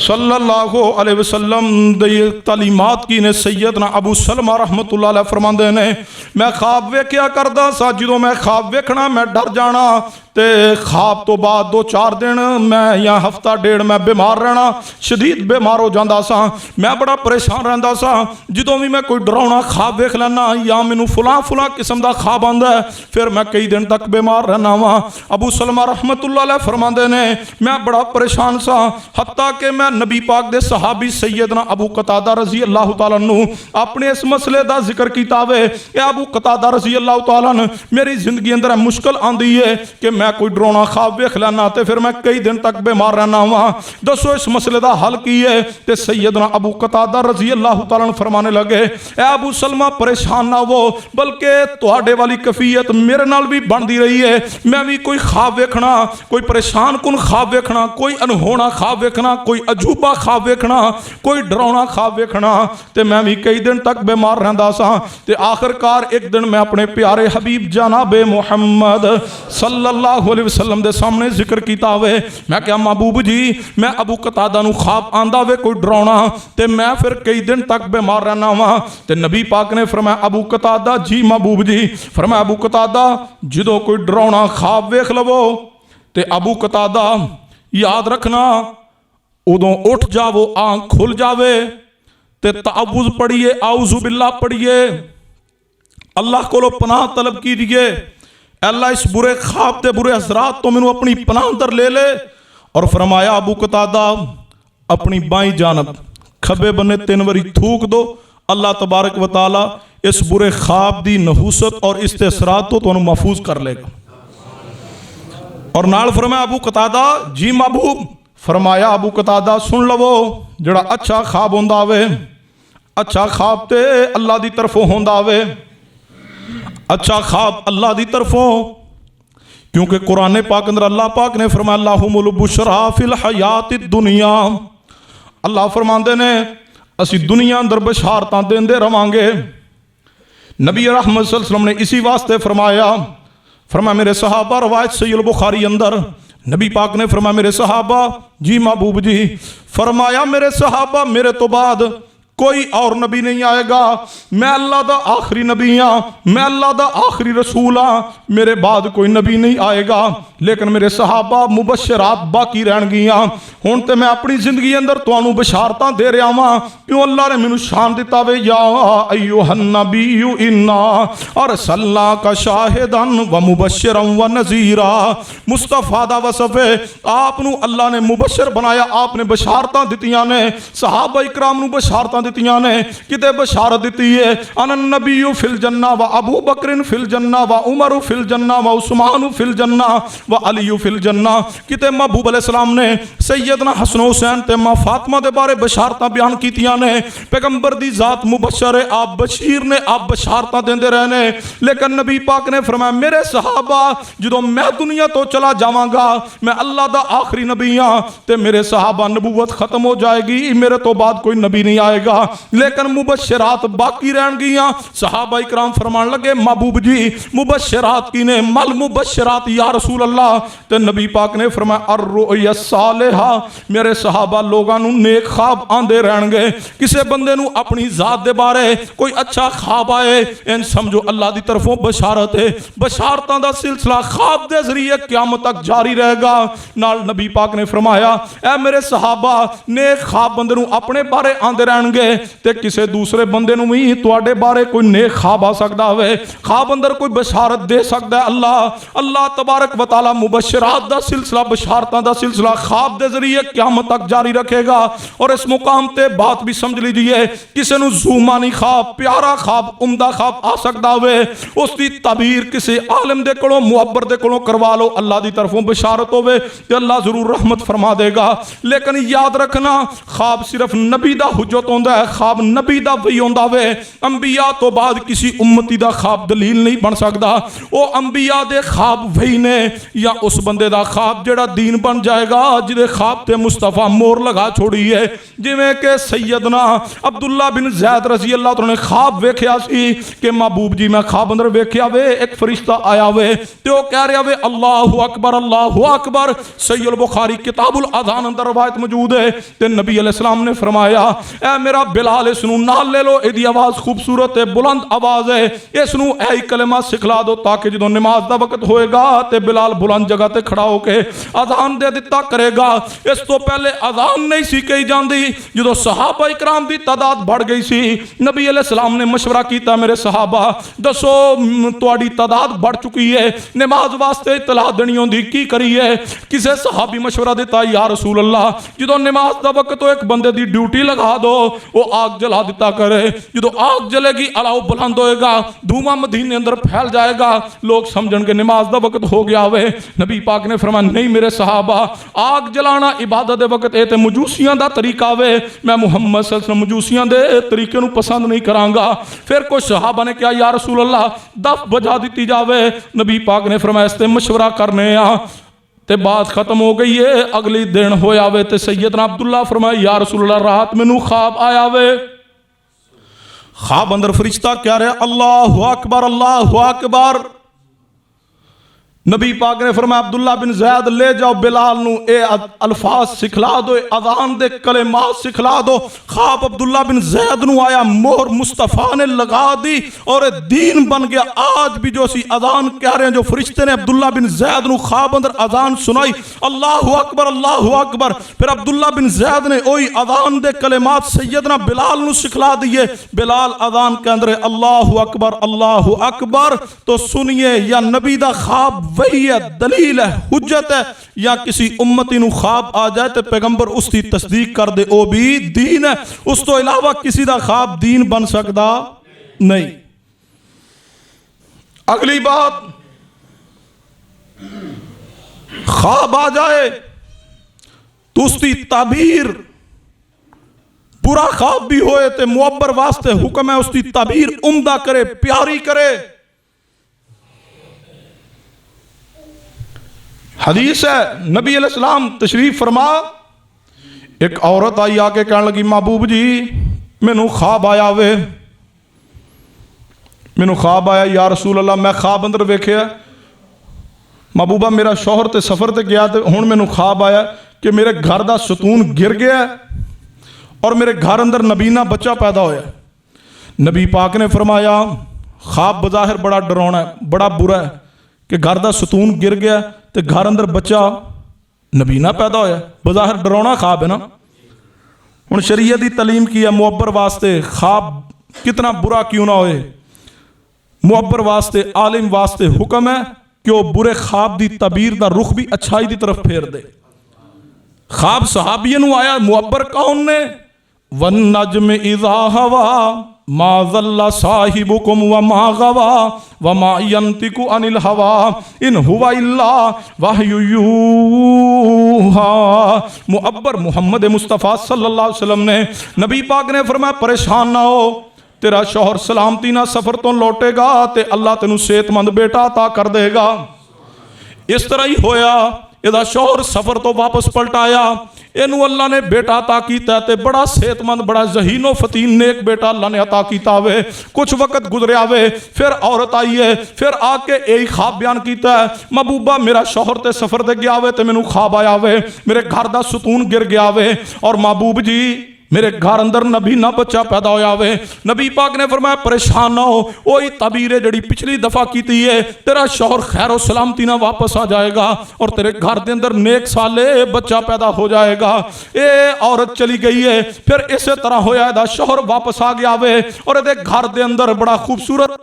A: सल्लल्लाहु अलैहि वसल्लम दी तालीमात की ने सैयदना अबू सलमा रहमतुल्लाह अलैह फरमांदे ने, मैं ख्वाब वेख्या करदा सा, जो मैं ख्वाब वेखना मैं डर जाना, ते ख्वाब तो बाद 2-4 दिन मैं या हफ्ता डेढ़ मैं बीमार रहना, शदीद बीमार हो जाता सा, मैं बड़ा परेशान रहता सा। जो भी मैं कोई डरावना ख्वाब वेख लैना या मैनू फुला किस्म का ख्वाब आंदा है, फिर मैं कई दिन तक बीमार रहना वा। अबू सलमा रहमतुल्लाह अलैह फरमांदे ने, मैं बड़ा परेशान सा, हत्ता कि मैं नबी पाक दे सहाबी सैयदना अबू कतादा रजी अल्लाह तआला अन्हु अपने इस मसले का जिक्र किया वे। अबू कतादा रजी अल्लाह तआला अन्हु, मेरी जिंदगी अंदर मुश्किल आंदी है कि मैं कोई डरावना ख्वाब वेख लैना तो फिर मैं कई दिन तक बीमार रहना वा, दसो इस मसले का हल की है। तो सैयदना अबू कतादा रजी अल्लाह तआला अन्हु फरमाने लगे, ए अबू सलमा परेशान ना हो, बल्कि तुहाडे वाली कफियत मेरे नाल भी बनती रही है। मैं भी कोई ख्वाब वेखना, कोई परेशान कुन ख्वाब वेखना, कोई अनहोना ख्वाब वेखना, कोई अजूबा ख्वाब वेखना, कोई डरावना ख्वाब वेखना, तो मैं भी कई दिन तक बीमार रहता सा। ते आखिरकार एक दिन मैं अपने प्यारे हबीब जनाबे मुहम्मद सल्लल्लाहु अलैहि वसल्लम दे सामने जिक्र किया वे। मैं क्या महबूब जी, मैं अबू कतादा नू ख्वाब आंदा वे कोई डरावना, ते मैं फिर कई दिन तक बीमार रहना वा। ते नबी पाक ने फरमाया, अबू कतादा जी महबूब जी, फरमाया अबू कतादा जो कोई डरावना ख्वाब वेख लवो ते अबू कतादा याद रखना, उदों उठ जावो, आंख खुल जावे ते तावुज़ पढ़िए, आऊज़ु बिल्लाह पढ़िए, अल्लाह को पनाह तलब कीजिए, अल्लाह इस बुरे ख्वाब ते बुरे हज़रात तो मैनू अपनी पनाह अंदर ले ले। और फरमाया अबू कतादा अपनी बाई जानब खब्बे बन्ने 3 बारी थूक दो, अल्लाह तबारक व तआला इस बुरे ख्वाब दी नहूसत और इस्तेसरात तो तुहानू महफूज कर लेगा। और नाल फरमाया अबू कतादा जी महबूब, फरमाया अबू कतादा सुन लवो, जड़ा अच्छा ख्वाब होंदा वे, अच्छा ख्वाब ते अल्लाह दी तरफों होंदा वे, अच्छा ख्वाब अल्लाह दी तरफों, क्योंकि कुरान पाक अंदर अल्लाह पाक ने फरमाया अल्लाहुमुल बुशरा फिल हयातिद दुनिया, अल्लाह फरमांदे ने असी दुनिया अंदर बशारतां देंदे रवांगे। नबी रहमत सल्लल्लाहु अलैहि वसल्लम ने इसी वास्ते फरमाया मेरे सहाबा, रवायत सहीह बुखारी अंदर नबी पाक ने फरमाया मेरे सहाबा जी महबूब जी, फरमाया मेरे सहाबा मेरे तो बाद कोई और नबी नहीं आएगा, मैं अल्लाह दा आखिरी नबी हाँ, मैं अल्लाह दा आखिरी रसूल हाँ, मेरे बाद कोई नबी नहीं आएगा। लेकिन मेरे सहाबा मुबशरात बाकी रहन गियां। हुण ते मैं अपनी जिंदगी अंदर तुहानू बशारतां दे रहा वां, क्यों अल्लाह ने मैनू शान दिता वे, या अय्युहन नबीयु इन्ना अरसलनाका शाहिदन व मुबश्शिरन व नज़ीरा। मुस्तफा दा वसफ है, आपनू अल्लाह ने मुबश्शिर बनाया, आपने बशारतां दित्तियां ने, सहाबा इकराम नू बशारतां दित्तियां ने, किते बशारत दित्ती है अनन नबीयु फिल जन्ना व अबू बकरिन फिल जन्ना व उमर फिल जन्ना व उस्मान फिल जन्ना व अली फिल जन्ना। किते महबूब अलैहिस्सलाम ने सैयदना हसन हुसैन ते मां फातिमा दे बारे बशारतां बयान कीतियां ने। पैगंबर दी जात मुबशर है, आप बशीर ने, आप बशारतां देंदे रहे ने। लेकिन नबी पाक ने फरमाया मेरे सहाबा जो मैं दुनिया तो चला जावांगा, मैं अल्लाह दा आखिरी नबी हाँ, ते मेरे सहाबा नबूवत खत्म हो जाएगी, मेरे तो बाद कोई नबी नहीं आएगा, लेकिन मुबशरात बाकी रहन गियां। सहाबा इकराम फरमान लगे महबूब जी मुबशरात की ने, मल मुबशरात या रसूल अल्लाह। ते नबी पाक ने फरमाया अर्रुया सालिहा, मेरे सहाबा लोगों नू नेक ख्वाब आंदे रहणगे। किसी बंदे नू अपनी जात दे बारे कोई अच्छा ख्वाब आए, इन समझो अल्लाह दी तरफों बशारत है। बशारतां दा सिलसिला ख्वाब दे जरिए क़यामत तक जारी रहेगा। नाल नबी पाक ने फरमाया ऐ मेरे सहाबा नेक ख्वाब बंदे नू अपने बारे आंदे रहणगे, ते किसी दूसरे बंदे नू भी तुहाडे बारे कोई नेक ख्वाब आ सकदा होवे, ख्वाब अंदर कोई बशारत दे सकदा है। अल्लाह तबारक व तआला मुबशरात दा सिलसिला, बशारतां दा सिलसिला ख्वाब दे जरिए क़यामत तक जारी रखेगा। और इस मुकाम ते बात भी समझ लीजिए, किसी नू ज़ूमानी ख्वाब, प्यारा ख्वाब, उम्दा ख्वाब आ सकदा होवे, उसकी तबीर किसी आलिम दे कोलों, मुअब्बर दे कोलों करवा लो, अल्लाह दी तरफों बशारत होवे ते अल्लाह जरूर रहमत फरमा देगा। लेकिन याद रखना ख्वाब सिर्फ नबी दा हुज्जत होंदा होंदा है, ख्वाब नबी दा वही होंदा वे। अंबिया तो बाद किसी उम्मती दा ख्वाब दलील नहीं बन सकता। वो अंबिया दे ख्वाब वही ने या उस बंदे दा ख्वाब जेड़ा दीन बन जाएगा, जिदे ख्वाब ते मुस्तफा मोर लगा छोड़ी है। जिवें कि सैयदना अब्दुल्ला बिन ज़ैद रज़ी अल्लाह तआला ने ख्वाब वेख्या सी कि महबूब जी मैं ख्वाब अंदर वेख्या वे एक फरिश्ता आया वे ते वो कह रहा वे अल्लाहु अकबर अल्लाहु अकबर। सहीह बुखारी किताबुल अज़ान अंदर रवायत मौजूद है। ते नबी अलैहिस्सलाम ने फरमाया ऐ मेरा बिलाल इसनू नाल ले लो, इहदी आवाज़ खूबसूरत है, बुलंद आवाज़ है, इसनू ऐ कलमा सिखला दो ताकि जो नमाज का वक्त होएगा तो बिलाल बुलंद जगह ते खड़ा होके अज़ान दे दिता करेगा। इस तो पहले अज़ान नहीं सी कही जाती। जो सहाबा इकराम की तादाद बढ़ गई सी, नबी अलैहिस्सलाम ने मशवरा किया मेरे सहाबा दसो तुहाडी तादाद बढ़ चुकी है, नमाज वास्ते इतला देनी होंदी की करिए। किसी सहाबी मशवरा दिता या रसूल अल्लाह जो नमाज का वक्त हो एक बंदे की ड्यूटी लगा दो, वो आग जला दिता करे। जो आग जलेगी अलाव बुलंद होएगा, धुआं मदीने अंदर फैल जाएगा, लोग समझणगे नमाज का वक्त हो गया वे। नबी पाक ने फरमाया नहीं मेरे सहाबा, आग जलाना इबादत के वक्त ये तो मजूसियां का तरीका वे, मैं मुहम्मद सल्लल्लाहु अलैहि वसल्लम मजूसियां के तरीके पसंद नहीं करांगा। फिर कुछ सहाबा ने कहा या रसूल अल्लाह दफ बजा दी जावे। नबी पाक ने फरमाया इस ते मशवरा करने आ ते बात खत्म हो गई है। अगली दिन होया वे ते सैयदना अब्दुल्ला फरमाया या रसूल अल्लाह रात मैनू ख्वाब आया वे। ख्वाब अंदर फरिश्ता क्या रहा अल्लाहु अकबर अल्लाहु अकबर। नबी पाक ने फरमाया अब्दुल्ला बिन ज़ैद ले जाओ बिलाल नू ए अल्फाज सिखला दो, अज़ान दे कलेमात सिखला दो। ख्वाब अब्दुल्ला बिन ज़ैद नू आया, मोहर मुस्तफ़ा ने लगा दी और दीन बन गया। आज भी जो असी अज़ान कह रहे हैं, जो फरिश्ते ने अब्दुल्ला बिन ज़ैद नू ख्वाब अंदर अज़ान सुनाई अल्लाहु अकबर अल्लाहु अकबर, फिर अब्दुल्ला बिन ज़ैद ने वही अज़ान दे कलेमात सैयदना बिलाल नू सिखला दिए। बिलाल अज़ान के अंदर अल्लाहु अकबर तो सुनिए, या नबी दा ख्वाब वही है, दलील है, हुज्जत है, या किसी उम्मती नू ख्वाब आ जाए तो पैगंबर उसकी तस्दीक कर दे, वो भी दीन है। उस तो इलावा किसी का ख्वाब दीन बन सकता नहीं। अगली बात, ख्वाब आ जाए तो उसकी ताबीर, बुरा ख्वाब भी होए तो मुअब्बर वास्ते हुक्म है उसकी ताबीर उम्दा करे, प्यारी करे। हदीस है नबी अलैहिस्सलाम तशरीफ फरमा, एक औरत आई आके कहने लगी महबूब जी मैनू ख्वाब आया वे, मैनू ख्वाब आया या रसूल अल्लाह। मैं ख्वाब अंदर वेख्या महबूबा मेरा शौहर ते सफ़र ते गया तो हुण मैनू ख्वाब आया कि मेरे घर का सतून गिर गया और मेरे घर अंदर नबीना बच्चा पैदा होया। नबी पाक ने फरमाया ख्वाब बज़ाहिर बड़ा डरावना है, बड़ा बुरा है कि घर का सतून गिर गया तो घर अंदर बच्चा नबीना पैदा होया, बज़ाहिर डरावना ख्वाब है ना। हुण शरीयत की तलीम की है मुअब्बर वास्ते, ख्वाब कितना बुरा क्यों ना होए, मुअब्बर वास्ते आलिम वास्ते हुक्म है कि वह बुरे ख्वाब की तबीर का रुख भी अच्छाई की तरफ फेर दे। ख्वाब सहाबिया नू आया, मुअब्बर कौन ने, वन नज्म इज़ा हवा मा ज़ल्ला साहिबुकुम व मा गवा व मा यंतिकु अनिल हवा इन हुवा इल्ला वहयु यूहा। मुअब्बर मोहम्मद मुस्तफ़ा सल्लल्लाहु अलैहि वसल्लम ने, नबी पाक ने फरमाया परेशान ना हो, तेरा शौहर सलामती ना सफ़र तो लौटेगा तो अल्लाह तेनू सेहतमंद बेटा अता कर देगा। इस तरह ही होया, इहदा शौहर सफ़र तो वापस पलटाया, इनू अल्लाह ने बेटा अता किया ते बड़ा सेहतमंद, बड़ा जहीनो फतीन नेक बेटा अल्लाह ने अता किया वे। कुछ वक्त गुजरिया वे, फिर औरत आई है, फिर आके यही ख्वाब बयान किया है महबूबा मेरा शौहर ते सफ़र ते गया वे तो मैनू ख्वाब आया वे, मेरे घर का सतून गिर गया वे और महबूब जी मेरे घर अंदर नबीना बच्चा पैदा होया वे। नबी पाक ने फरमाया परेशान ना हो, वही तबीर है जड़ी पिछली दफा की है, तेरा शौहर खैर सलामती ना वापस आ जाएगा और तेरे घर के अंदर नेक साले बच्चा पैदा हो जाएगा। ये औरत चली गई है, फिर इस तरह होया शौहर वापस आ गया वे और ये घर के अंदर बड़ा खूबसूरत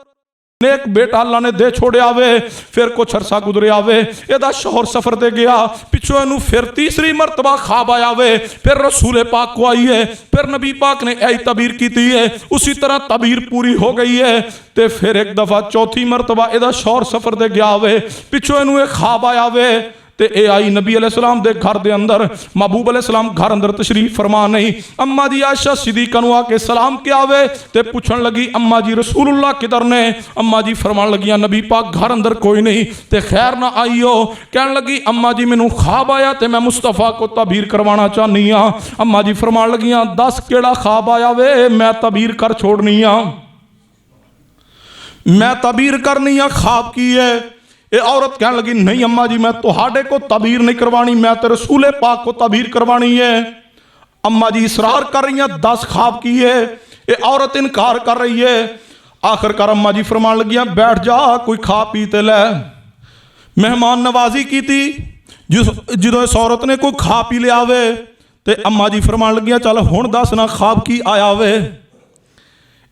A: नेक बेटा अल्लाह ने दे छोड़िया वे। फिर कुछ अरसा गुजरिया वे, एदा शौहर सफर ते गया, पिछों इनू फिर तीसरी मरतबा ख्वाब आया वे, फिर रसूल पाक को आई है, फिर नबी पाक ने ऐ तबीर की है, उसी तरह तबीर पूरी हो गई है। ते फिर एक दफा चौथी मरतबा एदा शौहर सफर ते गया वे, पिछों इनू एक ख्वाब आया वे ते ये आई नबी अलैहिस्सलाम दे घर दे अंदर। महबूब अलैहिस्सलाम घर अंदर तशरीफ फरमा नहीं। अम्मा जी आयशा सिद्दीका नूं आके सलाम के आवे ते पुछण लगी अम्मा जी रसूलुल्लाह किधर ने। अम्मा जी फरमान लगियां नबी पाक घर अंदर कोई नहीं ते खैर ना आई हो। कहन लगी अम्मा जी मैनू ख्वाब आया ते मैं मुस्तफा को तबीर करवाना चाहनी हाँ। अम्मा जी फरमान लगियां दस केड़ा ख्वाब आया वे, मैं तबीर कर छोड़नी हाँ, मैं तबीर करनी हाँ, ख्वाब की है। ये औरत कहने लगी नहीं अम्मा जी मैं तुहाडे को तबीर नहीं करवानी, मैं तो रसूले पाक को तबीर करवानी है। अम्मा जी इसरार कर रही हैं 10 ख्वाब की है। ये औरत इनकार कर रही है। आखिरकार अम्मा जी फरमान लगियां बैठ जा कोई खा पी ते लै। मेहमान नवाजी की थी। जो इस औरत ने कोई खा पी लिया वे ते अम्मा जी फरमान लगियां चल हुण दस ना ख्वाब की आया वे।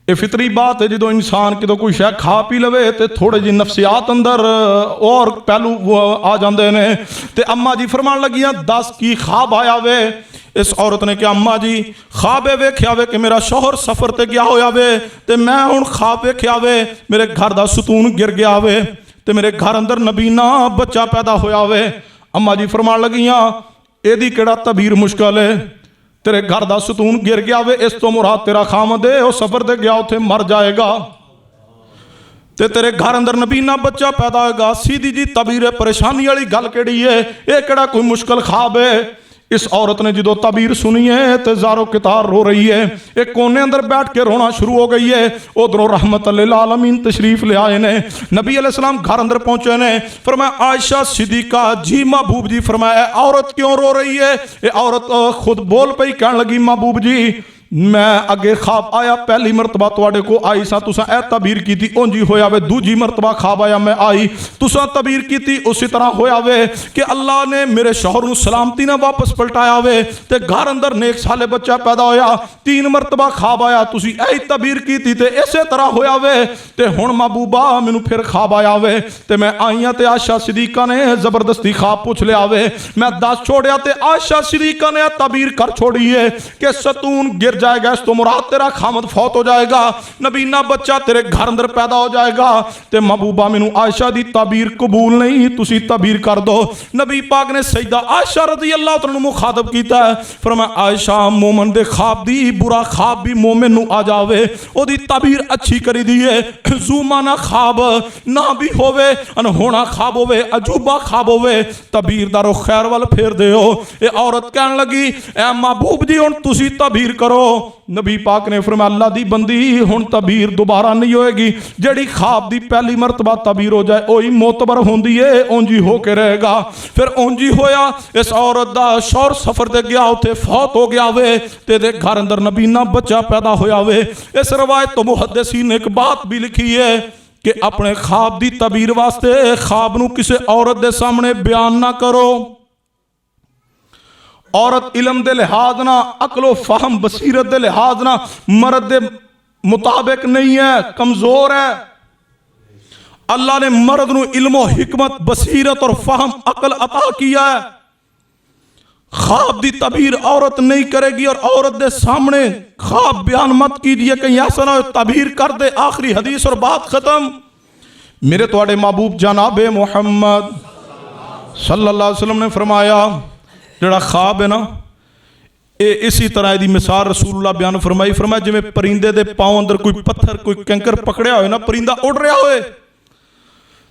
A: ये फितरी बात है जो इंसान कितों कोई शायद खा पी लवे तो थोड़े जी नफसियात अंदर और पहलू आ जाते हैं। तो अम्मा जी फरमान लगियां 10 की ख्वाब आया वे। इस औरत ने कहा अम्मा जी ख्वाब वेख्या वे कि मेरा शौहर सफर ते गया होया वे ते मैं हुण ख्वाब वेख्या वे मेरे घर दा सतून गिर गया वे ते मेरे घर अंदर नबीना बच्चा पैदा होया वे। अम्मा जी फरमान लगियां एदी केड़ा तबीर मुश्किल है, तेरे घर का सतून गिर गया वे, इस तो मुराद तेरा खामद है, वो सफर ते गया उथे मर जाएगा ते तेरे घर अंदर नबीना बच्चा पैदा होगा। सीधी जी तबीर परेशानी वाली गल केड़ी है, ये केड़ा कोई मुश्किल ख्वाब है। इस औरत ने जो तबीर सुनी है तो ज़ारो कितार रो रही है। एक कोने अंदर बैठ के रोना शुरू हो गई है। उधरों रहमत लिल आलमीन तशरीफ ले आए ने। नबी अलैहिस्सलाम घर अंदर पहुंचे ने। फरमाया आयशा सिद्दीका जी महबूब जी फरमाया औरत क्यों रो रही है। ये औरत खुद बोल पई कहने लगी महबूब जी मैं अगे ख्वाब आया पहली मरतबा तुहाडे को आई सा तुसा ए तबीर की थी उंज ही होया वे। दूजी मरतबा ख्वाब आया मैं आई तुसा तबीर की थी उसी तरह होया वे कि अल्लाह ने मेरे शौहर नूं सलामती ना वापस पलटाया वे ते घर अंदर नेक साले बच्चा पैदा होया। 3 मरतबा ख्वाब आया तुसी यही तबीर की थी ते इसे तरह होया वे ते हुण महबूबा मैनू फिर ख्वाब आया वे ते मैं आई हां ते आयशा सिद्दीका ने जबरदस्ती ख्वाब पूछ लिया वे। मैं दस छोड़िया ते आयशा सिद्दीका ने तबीर कर छोड़ी है कि सतून गिर जाएगा, इस तो मुराद तेरा खामद फौत हो जाएगा, नबीना बच्चा तेरे घर अंदर पैदा हो जाएगा। ते महबूबा मैनू आयशा दी तबीर कबूल नहीं तुसी तबीर कर दो। नबी पाक ने सईदा आयशा रज़ी अल्लाह तआला मुखातब कीता है। फरमाया आयशा मोमन दे ख्वाब दी बुरा ख्वाब भी मोमिन नू आ जावे ओदी तबीर अच्छी करी दी है। ज़ूमाना ख्वाब ना भी होवे अनहोना ख्वाब होवे अजूबा ख्वाब होवे तबीर दा रुख खैर वाल फेर दिओ। ये औरत कहन लगी ए महबूब जी हुण तुसी तबीर करो। नबी पाक ने फरमाया अल्लाह दी बंदी हुण तबीर दोबारा नहीं होएगी, जेड़ी ख्वाब दी पहली मरतबा तबीर हो जाए ओही मोतबर होंदी है, उंजी होके रहेगा। फिर उंजी होया इस औरत दा शौहर सफर ते गया उथे फौत हो गया वे ते दे घर अंदर नबीना बच्चा पैदा होया वे। इस रवायत तो मुहद्दिसीन ने एक बात भी लिखी है कि अपने ख्वाब दी तबीर वास्ते ख्वाब नूं किसी औरत दे सामने बयान ना करो। औरत इलम दे लिहाज ना अकलो फहम बसीरत दे लिहाज ना मर्द दे मुताबिक नहीं है, कमजोर है। अल्लाह ने मर्द नूं इल्मो हिकमत बसीरत और फहम अकल अता किया है। ख्वाब दी तबीर औरत नहीं करेगी और औरत दे सामने ख्वाब बयान मत कीजिए कहीं ऐसा ना हो तबीर कर दे। आखिरी हदीस और बात खत्म। मेरे तुहाडे महबूब जनाबे मुहम्मद सल्लल्लाहु अलैहि वसल्लम ने फरमाया जड़ा ख्वाब है ना ये इसी तरह इसकी मिसाल रसूलुल्लाह बयान फरमाई। फरमाया जिवें परिंदे दे पाँव अंदर कोई पत्थर कोई कंकर पकड़िया होए ना परिंदा उड़ रहा होए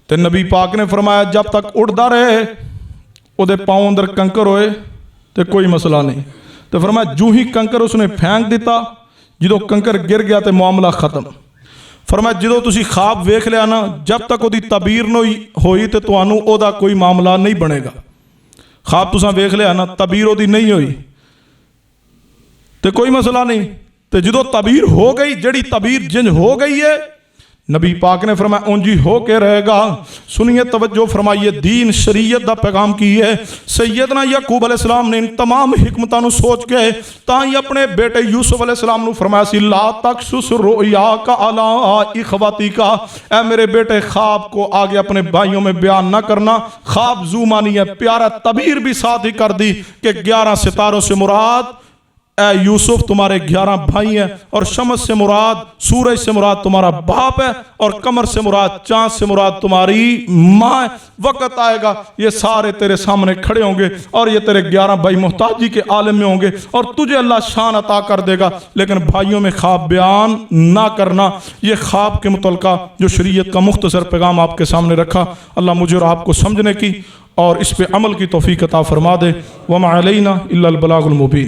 A: तो नबी पाक ने फरमाया जब तक उड़ता रहे उहदे पाँव अंदर कंकर होए तो कोई मसला नहीं। तो फरमाया जूं ही कंकर उसने फेंक दिता जो कंकर गिर गया तो मामला खत्म। फरमाया जो तुसी ख्वाब वेख लिया ना जब तक उसकी तबीर नहीं होई तो तुहानू ओहदा कोई मामला नहीं बनेगा। ख्वाब तुसा वेख लिया ना तबीर ओहदी नहीं हुई तो कोई मसला नहीं। तो जो तबीर हो गई जड़ी तबीर जिंज हो गई है नबी पाक ने फरमाया उंजी हो के रहेगा। सुनिए तवज्जो फरमाइए दीन शरीयत दा पैगाम की है। सैयदना याकूब अलैहिस्सलाम ने इन तमाम हिकमतां नूं सोच के ताई अपने बेटे यूसुफ अलैहिस्सलाम नूं फरमाया सी ला तकसुस रुया का अला इखवती का, ऐ मेरे बेटे ख्वाब को आगे अपने भाइयों में बयान ना करना। ख्वाब जू मानी है प्यारा तबीर भी साथ ही कर दी कि 11 सितारों से मुराद ए यूसुफ तुम्हारे 11 भाई हैं, और शमस से मुराद, सूरज से मुराद तुम्हारा बाप है, और कमर से मुराद, चांद से मुराद तुम्हारी माँ है। वक्त आएगा ये सारे तेरे सामने खड़े होंगे और ये तेरे 11 भाई मोहताजी के आलम में होंगे और तुझे अल्लाह शान अता कर देगा, लेकिन भाइयों में ख्वाब बयान ना करना। ये ख्वाब के मुतल्लिक़ जो शरीयत का मुख्तसर पैगाम आपके सामने रखा, अल्लाह मुझे और आपको समझने की और इस पे अमल की तौफीक अता फरमा दे। वमा अलैना इल्लल बलागुल मुबीन।